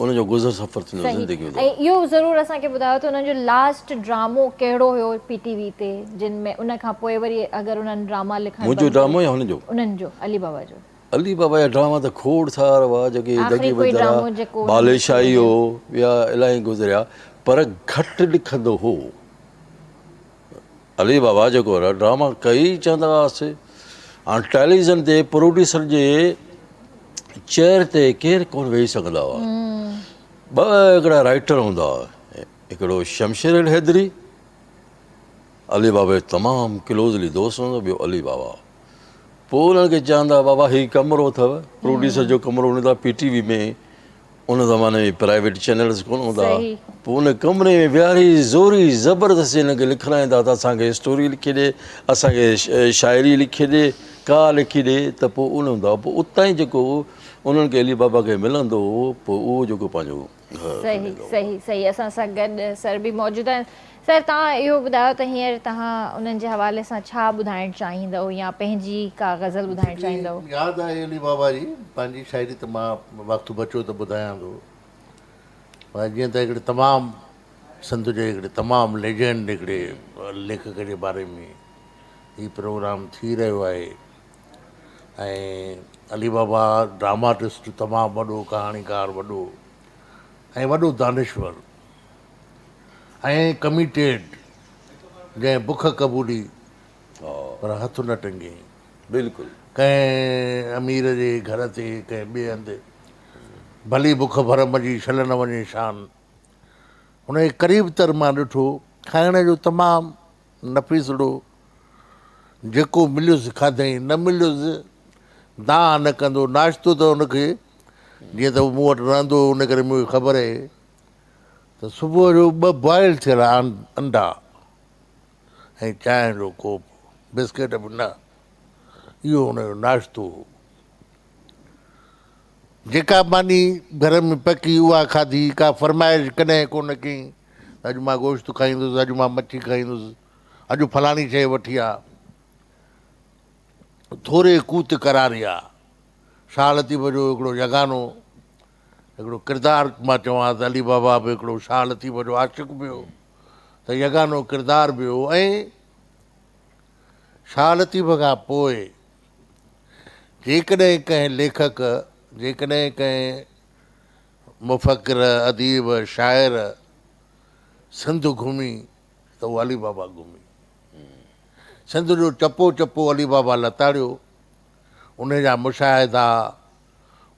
उनजो गुज़र सफ़र थींदो ज़िंदगी में। ऐं इहो ज़रूरु असांखे ॿुधायो त उन्हनि जो लास्ट ड्रामो कहिड़ो हुयो PTV ते, जिन में उन खां पोइ वरी अगरि उन्हनि ड्रामा लिखणु, मुंहिंजो ड्रामो या हुनजो? उन्हनि जो, अली बाबा जो। अली बाबा जा ड्रामा त खोड़ सारा हुआ, जेके दगी बदरा, बालेशाही हो, ॿिया इलाही गुज़रिया, पर घटि लिखंदो हो। अली बाबा जेको ड्रामा कई चवंदा हुआसीं। हाणे टेलीविज़न ते प्रोड्यूसर जे चेयर ते केरु कोन वेही सघंदा हुआ। 2 हिकिड़ा राइटर हूंदा हुआ, हिकिड़ो शमशेर हैदरी अली बाबा तमामु क्लोज़ली दोस्त हूंदो, ॿियो अली बाबा। पोइ उन्हनि खे चवंदा बाबा हीउ कमिरो अथव, प्रोड्यूसर जो कमिरो हूंदो आहे PTV में, उन ज़माने में प्राइवेट चैनल्स कोन हूंदा। सही। पोइ उन कमिरे में विहारी ज़ोरी ज़बरदस्ती हिनखे लिखाराईंदा त असांखे स्टोरी लिखी ॾे, असांखे शाइरी लिखी ॾे, का लिखी ॾे, त पोइ उन हूंदो आहे। पोइ उतां ई जेको उन्हनि खे अली बाबा खे मिलंदो हो, पोइ उहो जेको पंहिंजो सही सही सही। असां सां गॾु सर बि मौजूदु आहिनि। सर, तव्हां इहो ॿुधायो त हींअर तव्हां उन्हनि जे हवाले सां छा ॿुधाइणु चाहींदव या पंहिंजी का ग़ज़ल ॿुधाइणु चाहींदव? यादि आहे अली बाबा जी पंहिंजी शाइरी, त मां वक़्तु बचो त ॿुधायां थो। पर जीअं त हिकिड़े तमामु संत जे हिकिड़े तमामु लेजेंड हिकिड़े लेखक जे बारे में हीउ प्रोग्राम थी रहियो आहे। ऐं अली बाबा ड्रामाटिस्ट, तमामु वॾो कहाणीकार, वॾो ऐं वॾो दानिश्वर ऐं कमिटेड, जंहिं बुख क़बूली पर हथु न टंगे। बिल्कुलु कंहिं अमीर जे घर ते, कंहिं ॿिए हंधि भली बुख भरम जी छल न वञे शान। हुन जे क़रीब तर मां ॾिठो, खाइण जो तमामु नफ़ीसड़ो, जेको मिलियुसि खाधई, न मिलियुसि दाह न कंदो। नाश्तो त हुनखे, जीअं त उहो मूं वटि रहंदो, उन करे मूंखे ख़बर आहे त सुबुह जो 2 बॉइल थियल अंडा ऐं चांहि जो कोप, बिस्किट बि न, इहो हुनजो नाश्तो हो। जेका मानी घर में पकी उहा खाधी, का फरमाइश कॾहिं कोन कई अॼु मां गोश्त खाईंदुसि, अॼु मां मच्छी खाईंदुसि, अॼु फलाणी शइ वठी आ। थोरे कूत करारिया। शाह लतीफ़ जो हिकिड़ो यगानो, हिकिड़ो किरदारु मां चवां त अली बाबा बि हिकिड़ो शाह लतीफ़ जो आशिक़ बि हो, त यगानो किरदारु बि हो। ऐं शाह लतीफ़ खां पोइ जेकॾहिं कंहिं लेखक, जेकॾहिं कंहिं मुफ़क्किर, अदीब, शाइर सिंध घुमी त उहो अली बाबा घुमी। सिंध जो चपो चपो अली बाबा लताड़ियो। उन जा मुशाहिदा,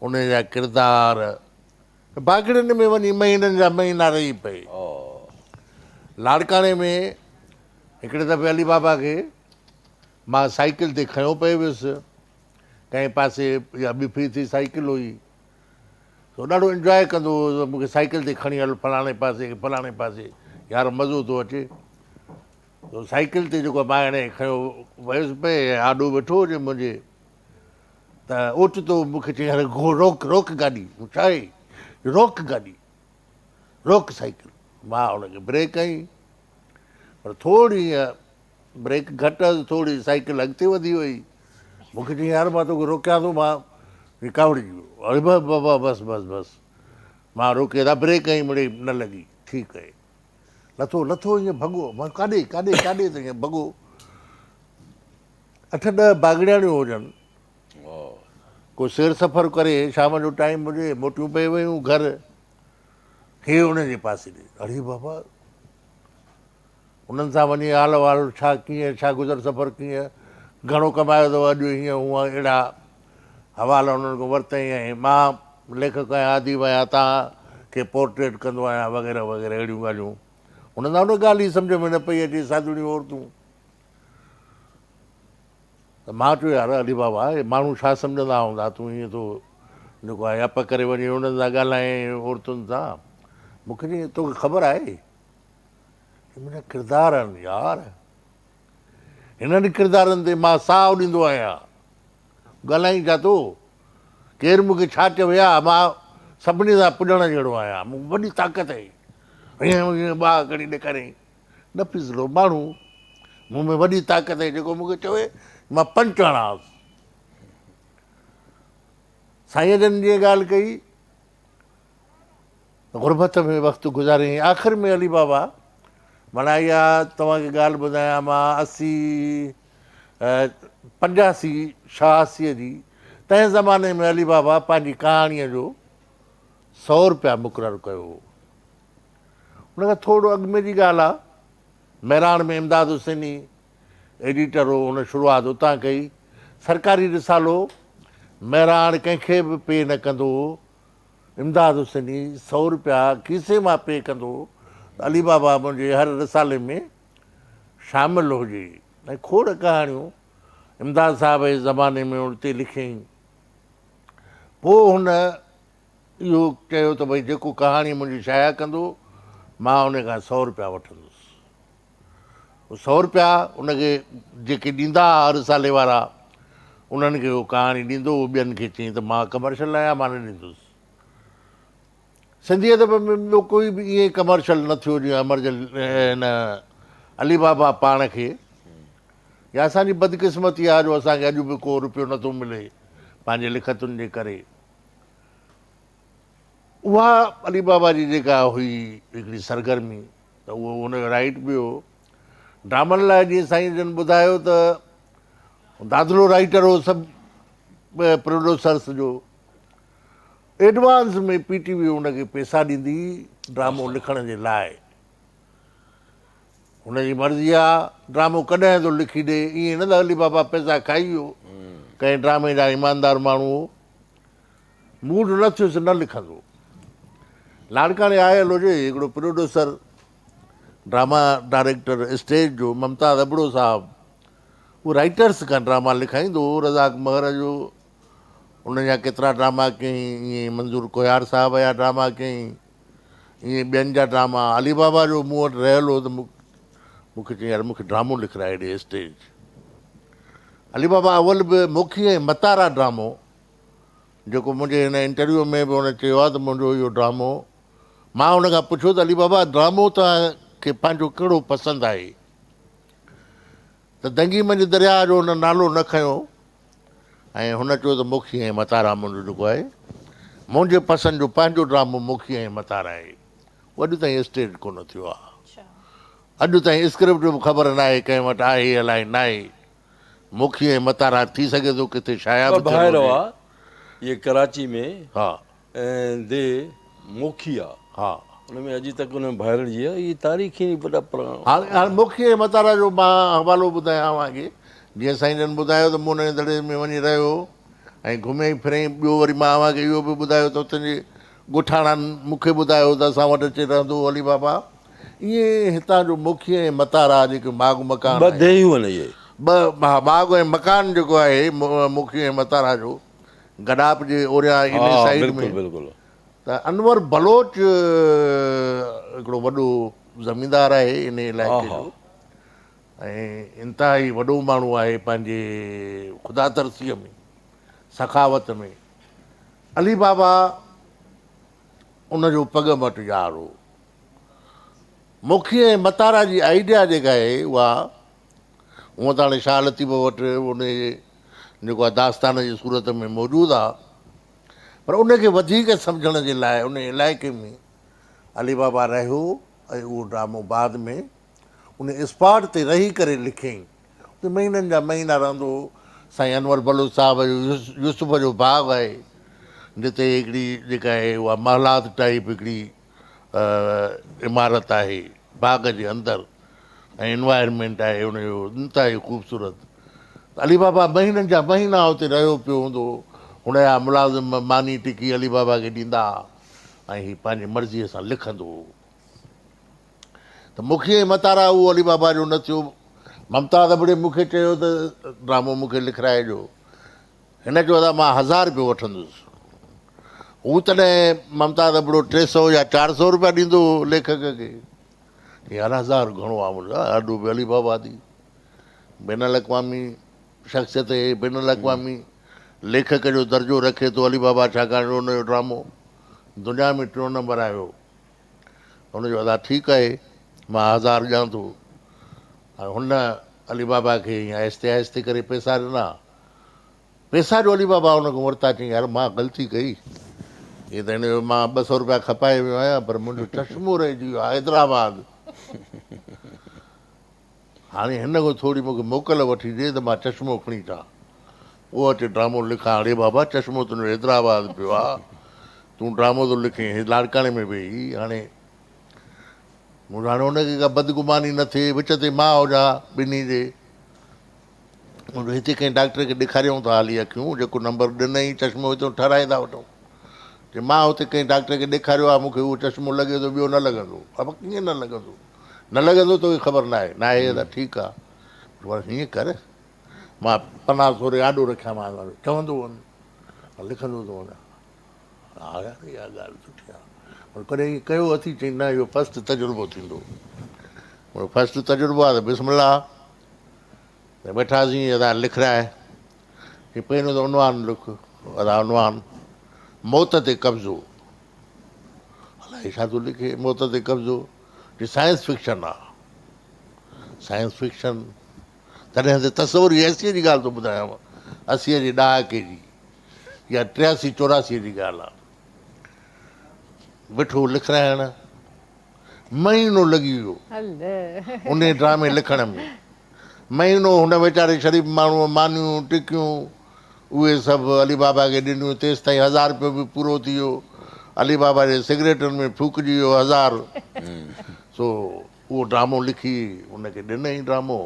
उन जा किरदार, बाग़ड़नि में वञी महीननि जा महीना रही पए। लाड़काणे में हिकिड़े दफ़े अली बाबा खे मां साइकिल ते खयों पियो वियुसि, कंहिं पासे या ॿिफी थी साइकिल हुई, तो ॾाढो इंजॉय कंदो हुओ, मूंखे साइकिल ते खणी हल फलाणे पासे फलाणे पासे, यार मज़ो थो अचे। तो साइकिल ते जेको मां हाणे खयो वियुसि पए, आॾो वेठो हुजे मुंहिंजे, त ओचितो मूंखे चई हाणे रोक रोक गाॾी। छा आहे? रोक गाॾी, रोक साइकिल। मां हुनखे ब्रेक कई, पर थोरी ब्रेक घटि हुई, थोरी साइकिल अॻिते वधी वई। मूंखे चई यार मां तोखे रोकियां थो, मां कावड़िजी वियो। अरे बाबा बसि बसि बसि, मां रोके था, ब्रेक कई, मिड़ई न लॻी, ठीकु आहे। लथो लथो ईअं भॻो, मां काॾे काॾे काॾे त ईअं भॻो। 8-10 बागड़ियाणियूं हुजनि, को सैर सफ़र करे शाम जो टाइम हुजे, मोटियूं पई वियूं घर, हे हुन जे पासे ॾे। अरे बाबा, उन्हनि सां वञी हाल वाल छा, कीअं, छा गुज़र सफ़र कीअं, घणो कमायो अथव अॼु, हीअं हूअं, अहिड़ा हवाला उन्हनि खां वरितई। ऐं मां लेखक आहियां, आदिब आहियां, तव्हांखे पोर्ट्रेट कंदो आहियां, वग़ैरह वग़ैरह अहिड़ियूं ॻाल्हियूं। उन सां उन ॻाल्हि ई सम्झ में न पई अचे, साधुड़ियूं औरतूं। त मां चयो यार अली बाबा, हे माण्हू छा सम्झंदा हूंदा, तूं हीअं थो जेको आहे अप करे वञी उन्हनि सां ॻाल्हाए औरतुनि सां। मूंखे चई तोखे ख़बर आहे मुंहिंजा किरदार आहिनि यार, हिननि किरदारनि ते मां साहु ॾींदो आहियां। ॻाल्हाई छा थो, केरु मूंखे छा चवे हा, मां सभिनी सां पुॼण जहिड़ो आहियां, मूं वॾी ताक़त आहे। हीअं हीअं ॿाह कढी ॾेखारियईं, न पिसलो माण्हू, मूं में वॾी ताक़त आहे, जेको मूंखे चवे मां पंच हणांसि। साईं जन जी ॻाल्हि कई, गुरबत में वक़्तु गुज़ारियईं। आख़िर में अली बाबा, माना इहा तव्हांखे ॻाल्हि ॿुधायां, मां 85 जी, तंहिं ज़माने में अली बाबा पंहिंजी कहाणीअ जो 100 रुपया मुक़ररु कयो हो। हुनखां थोरो अॻु में जी ॻाल्हि आहे, महिराण में इमदाद हुसैनी एडिटर हो, हुन शुरूआति उतां कई। सरकारी रिसालो महिराण कंहिंखे बि पे न कंदो हो, इमदाद हुसैनी 100 रुपया खीसे मां पे कंदो हो। अली बाबा मुंहिंजे हर रिसाले में शामिलु हुजे ऐं खोड़ कहाणियूं इमदाद साहिब जे ज़माने में उते लिखियईं। पोइ हुन इहो चयो त भई जेको कहाणी मुंहिंजी शाया कंदो मां उन खां 100 रुपया वठंदुसि। 100 रुपया उनखे जेके ॾींदा हर साले वारा उन्हनि खे उहो कहाणी ॾींदो, उहो ॿियनि खे चयईं त मां कमर्शियल आहियां, मां न ॾींदुसि। सिंधीयत में ॿियो कोई बि ईअं कमर्शियल न थियो जीअं अमरजल हिन अली बाबा पाण खे, या असांजी बदकिस्मती आहे जो असांखे अॼु बि को रुपियो नथो मिले पंहिंजे लिखतुनि जे करे। उहा अली बाबा जी जेका हुई हिकिड़ी सरगर्मी, त उहो हुनजो राइट बि हो। ड्रामनि लाइ जीअं साईं जन ॿुधायो त दादलो राइटर हो सभु प्रोड्यूसर्स जो। एडवांस में PTV हुनखे पैसा ॾींदी ड्रामो लिखण जे लाइ। हुनजी मर्ज़ी आहे ड्रामो कॾहिं थो लिखी ॾे, ईअं न त अली बाबा पैसा खाई वियो, कंहिं ड्रामे जा ईमानदार माण्हू हो, मूड न थियुसि न लिखंदो। लाड़काणे आयल हुजे हिकिड़ो प्रोड्यूसर ड्रामा डायरेक्टर स्टेज जो ममताज़ अबड़ो साहब, उहो राइटर्स खां ड्रामा लिखाईंदो हो। रज़ाक महर जो उन जा केतिरा ड्रामा कयईं, ईअं मंज़ूर कोयार साहब जा ड्रामा कयईं, ईअं ॿियनि जा ड्रामा। अली बाबा जो मूं वटि रहियल हो त मूंखे चयईं यार मूंखे ड्रामो लिखाए ॾे स्टेज। अली बाबा अवल बि मुखी ऐं मतारा ड्रामो, जेको मुंहिंजे हिन इंटरव्यू में बि हुन चयो आहे त मुंहिंजो इहो ड्रामो, मां हुन खां पुछियो त अली बाबा ड्रामो तव्हांखे पंहिंजो कहिड़ो पसंदि आहे, त दंगी मंझि दरिया जो हुन नालो न खयो ऐं हुन चयो त मुखी ऐं मतारा मुंहिंजो जेको आहे, मुंहिंजे पसंदि जो पंहिंजो ड्रामो मुखी ऐं मतारा आहे। उहो अॼु ताईं स्टेज कोन थियो आहे। अॼु ताईं स्क्रिप्ट बि ख़बर न आहे कंहिं वटि आहे अलाए न आहे। मुखी ऐं मतारा थी सघे थो किथे शाया बि ॿाहिरि हुआ, इहे कराची में, हा ऐं दे मोखी आहे, हा हुन में अॼु तक हुन भाइरनि जी आहे, इहे तारीख़ी वॾा पुराणा। हाणे मुखी ऐं मतारा जो मां हवालो ॿुधायां तव्हांखे। जीअं साईं जन ॿुधायो त मूं हुन दड़े में वञी रहियो ऐं घुमे फिरे। ॿियो वरी मां तव्हांखे इहो बि ॿुधायो त उते जे ॻोठाणनि मूंखे ॿुधायो त असां वटि अची रहंदो हो अली बाबा। ईअं हितां जो मुखी ऐं मतारा जेके बाग मकान ॿ देहियूं आहिनि इहे, हा बाग ऐं मकान जेको आहे मुखी ऐं मतारा जो, गडाप जे ओरियां इन साइड में। बिल्कुलु। त अनवर बलोच हिकिड़ो वॾो ज़मींदार आहे इन इलाइक़े जो ऐं इंतिहाई वॾो माण्हू आहे पंहिंजे ख़ुदा तरसीअ में, सखावत में। अली बाबा उनजो पग मट यार हो। मुखी ऐं मतारा जी आइडिया जेका आहे उहा, हूअं त हाणे शाह लतीफ़ वटि उन जेको आहे दास्तान जी सूरत में मौजूदु आहे, पर उनखे वधीक सम्झण जे लाइ उन इलाइक़े में अली बाबा रहियो ऐं उहो ड्रामो बाद में उन स्पॉट ते रही करे लिखियईं। उते महीननि जा महीना रहंदो हो। साईं अनवर बलोच साहिब जो यूसुफ जो बाग़ आहे, जिते हिकिड़ी जेका आहे उहा महलात टाइप हिकिड़ी इमारत आहे बाग़ जे अंदरि, ऐं इन्वायरमेंट आहे उनजो इंतिहाई ख़ूबसूरत। अली बाबा महीननि जा महीना हुते रहियो पियो हूंदो। हुन जा मुलाज़िम मानी टिकी अली बाबा खे ॾींदा ऐं हीउ पंहिंजी मर्ज़ीअ सां लिखंदो हो। त मुखी ऐं मतारा उहो अली बाबा जो न थियो। ममताज़ अबड़े मूंखे चयो त ड्रामो मूंखे लिखाए ॾियो। हिन चयो त मां 1000 रुपयो वठंदुसि। हू तॾहिं ममताज़ अबड़ो 300 या 400 रुपया ॾींदो हो लेखक खे। यार 1000 घणो आहे मुंहिंजो, अॾो बि अली बाबा थी बैन अल-अक़वामी शख़्सियत, बैन अल-अक़वामी लेखक जो दर्जो रखे थो अली बाबा, छाकाणि हुनजो ड्रामो दुनिया में 3 नंबर आयो। हुनजो अदा ठीकु आहे, मां 1000 ॾियां थो। हाणे हुन अली बाबा खे ईअं आहिस्ते आहिस्ते करे पैसा ॾिना। पैसा जो अली बाबा हुन खां वरिता। चई यार मां ग़लती कई, हीअ त हिन जो मां 200 रुपया खपाए वियो आहियां, पर मुंहिंजो चश्मो रहिजी वियो आहे हैदराबाद। हाणे हिन खां थोरी मूंखे मोकल वठी ॾे त मां चश्मो खणी अचां, उहो अचे ड्रामो लिखां। अड़े बाबा चश्मो तुंहिंजो हैदराबाद पियो आहे, तूं ड्रामो थो लिखे लाड़काणे में वेही। हाणे हाणे हुनखे का बदगुमानी न थिए, विच ते मां हुजां ॿिन्ही जे। हिते कंहिं डॉक्टर खे ॾेखारियूं था हाली अखियूं, जेको नंबर ॾिनई चश्मो हितां ठाराए था वठूं। चई मां हुते कंहिं डॉक्टर खे ॾेखारियो आहे, मूंखे उहो चश्मो लॻे थो, ॿियो न लॻंदो। अब कीअं न लॻंदो, न लॻंदो तोखे ख़बर न आहे त ठीकु आहे, पर हीअं कर, मां पना सोरे आॾो रखिया मां चवंदो वञु लिखंदो थो वञा। हा यार इहा ॻाल्हि सुठी आहे, पर कॾहिं ईअं कयो अथई, चई न इहो फस्ट तजुर्बो थींदो। फस्ट तजुर्बो आहे त बिस्मिल्लाह, त वेठासीं अदा लिखाए, हीअ पहिरियों त उनवान लिख, अदा उनवान मौत ते कब्ज़ो। अलाए छा थो लिखे मौत ते कब्ज़ो, हीअ साइंस फिक्शन आहे, साइंस फिक्शन। तॾहिं त तस्वुर जी 80 जी ॻाल्हि थो ॿुधायांव, 80 जे ॾहाके जी या 83-84 जी ॻाल्हि आहे। वेठो लिखाइण, महीनो लॻी वियो उन ड्रामे लिखण में, महीनो। हुन वीचारे शरीफ़ माण्हूअ मानियूं टिकियूं उहे सभु अली बाबा खे ॾिनियूं, तेसि ताईं 1000 रुपयो बि पूरो थी वियो, अली बाबा जे सिगरेटनि में फूकिजी वियो 1000। सो उहो ड्रामो लिखी उनखे ॾिनई ड्रामो,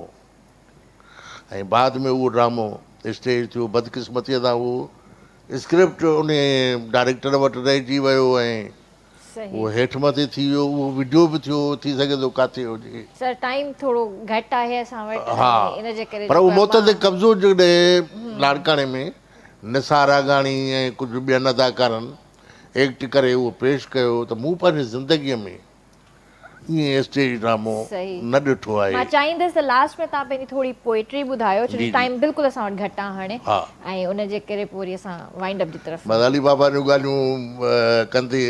ऐं बाद में उहो ड्रामो स्टेज थियो। बदकिस्मतीअ सां उहो स्क्रिप्ट उन डायरेक्टर वटि रहिजी वियो ऐं उहो हेठि मथे थी वियो। उहो वीडियो बि थियो, थी सघे थो किथे हुजे। सर टाइम थोरो घटि आहे असां वटि, हा, इन जे करे पर उहो मौत ते कब्ज़ो जॾहिं लाड़काणे में निसार रागाणी ऐं कुझु ॿियनि अदाकारनि एक्ट करे उहो पेश कयो, त मूं पंहिंजी ज़िंदगीअ में ईअं स्टेज ड्रामो न ॾिठो आहे। मां चाहींदसि त लास्ट में तव्हां पंहिंजी थोरी पोएट्री ॿुधायो, छो टाइम बिल्कुलु असां वटि घटि आहे हाणे, ऐं उन जे करे पोइ वरी असां वाइंड अप जी तरफ़। बस अली बाबा जूं ॻाल्हियूं कंदे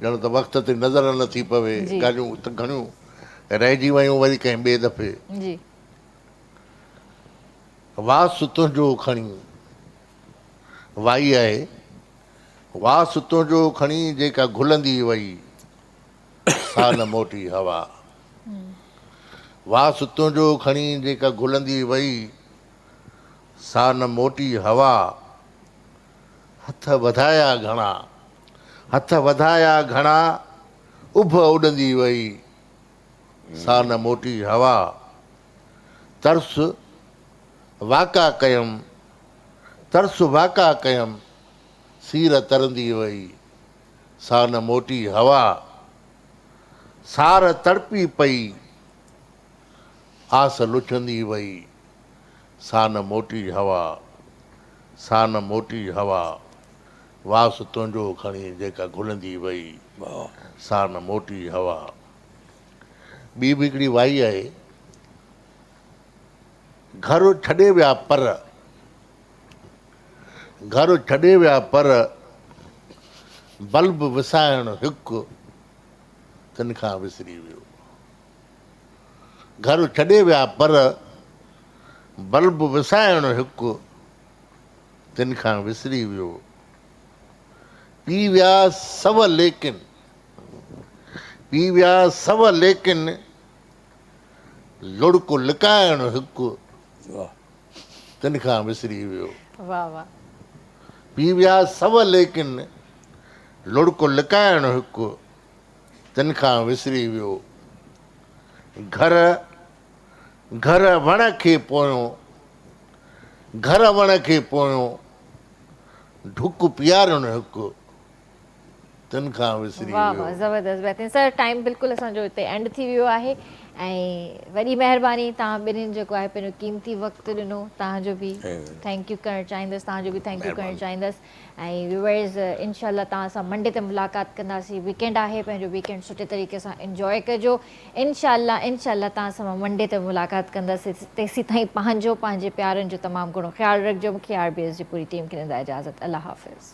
ॼण त वक़्त ते नज़र नथी पवे, ॻाल्हियूं त घणियूं रहिजी वियूं वरी कंहिं ॿिए दफ़े। जी, वास तुंहिंजो खणी वाई आहे, वास तुंहिंजो खणी जेका घुलंदी वई सा न मोटी हवा। वास तुंहिंजो खणी जेका घुलंदी वई सा न मोटी हवा। हथ वधाया घणा, हथ वधाया घणा उभ उॾंदी वई सा न मोटी हवा। तरस वाका कयमि, तरस वाका कयमि सीर तरंदी वई सा न मोटी हवा। सार तड़पी पई आस लुछंदी वई सा न मोटी हवा, सा न मोटी हवा। वास तुंहिंजो खणी जेका घुलंदी वई सा न मोटी हवा। ॿी बि हिकिड़ी वाई आहे, घर छॾे विया पर, घर छॾे विया पर बल्ब विसाइण हिकु तिन खां विसरी वियो। घर छॾे विया पर बल्ब विसाइण हिकु तिन खां विसरी वियो। पी विया सव लेकिन, पी विया सव लेकिन लुड़को लिकाइण हिकु तिन खां विसरी वियो। वाह वाह। पी विया सव लेकिन लुड़को लिकाइण हिकु तिन खां विसरी वियो। घर घर वण खे पोयों, घर वण खे पोयों ढुक पीआरण हिकु तिन खां विसरी वियो। वाह वाह, ज़बरदस्त, बहितरीन। सर टाइम बिल्कुलु असांजो हिते एंड थी वियो आहे, ऐं वॾी महिरबानी तव्हां ॿिन्हिनि जेको आहे पंहिंजो क़ीमती वक़्तु ॾिनो। तव्हांजो बि थैंक यू करणु चाहींदसि, तव्हांजो बि थैंक यू करणु चाहींदसि। ऐं व्यूअर्स, इनशाला तव्हां सां मंडे ते मुलाक़ात कंदासीं। वीकेंड आहे, पंहिंजो वीकेंड सुठे तरीक़े सां इंजॉय कजो। इनशाला तव्हां सां मां मंडे ते मुलाक़ात कंदासीं। तेसीं ताईं पंहिंजो पंहिंजे प्यारनि जो तमामु घणो ख़्यालु रखिजो। मूंखे RBS जी पूरी टीम खे ॾींदा इजाज़त। अल्लाह हाफ़िज़।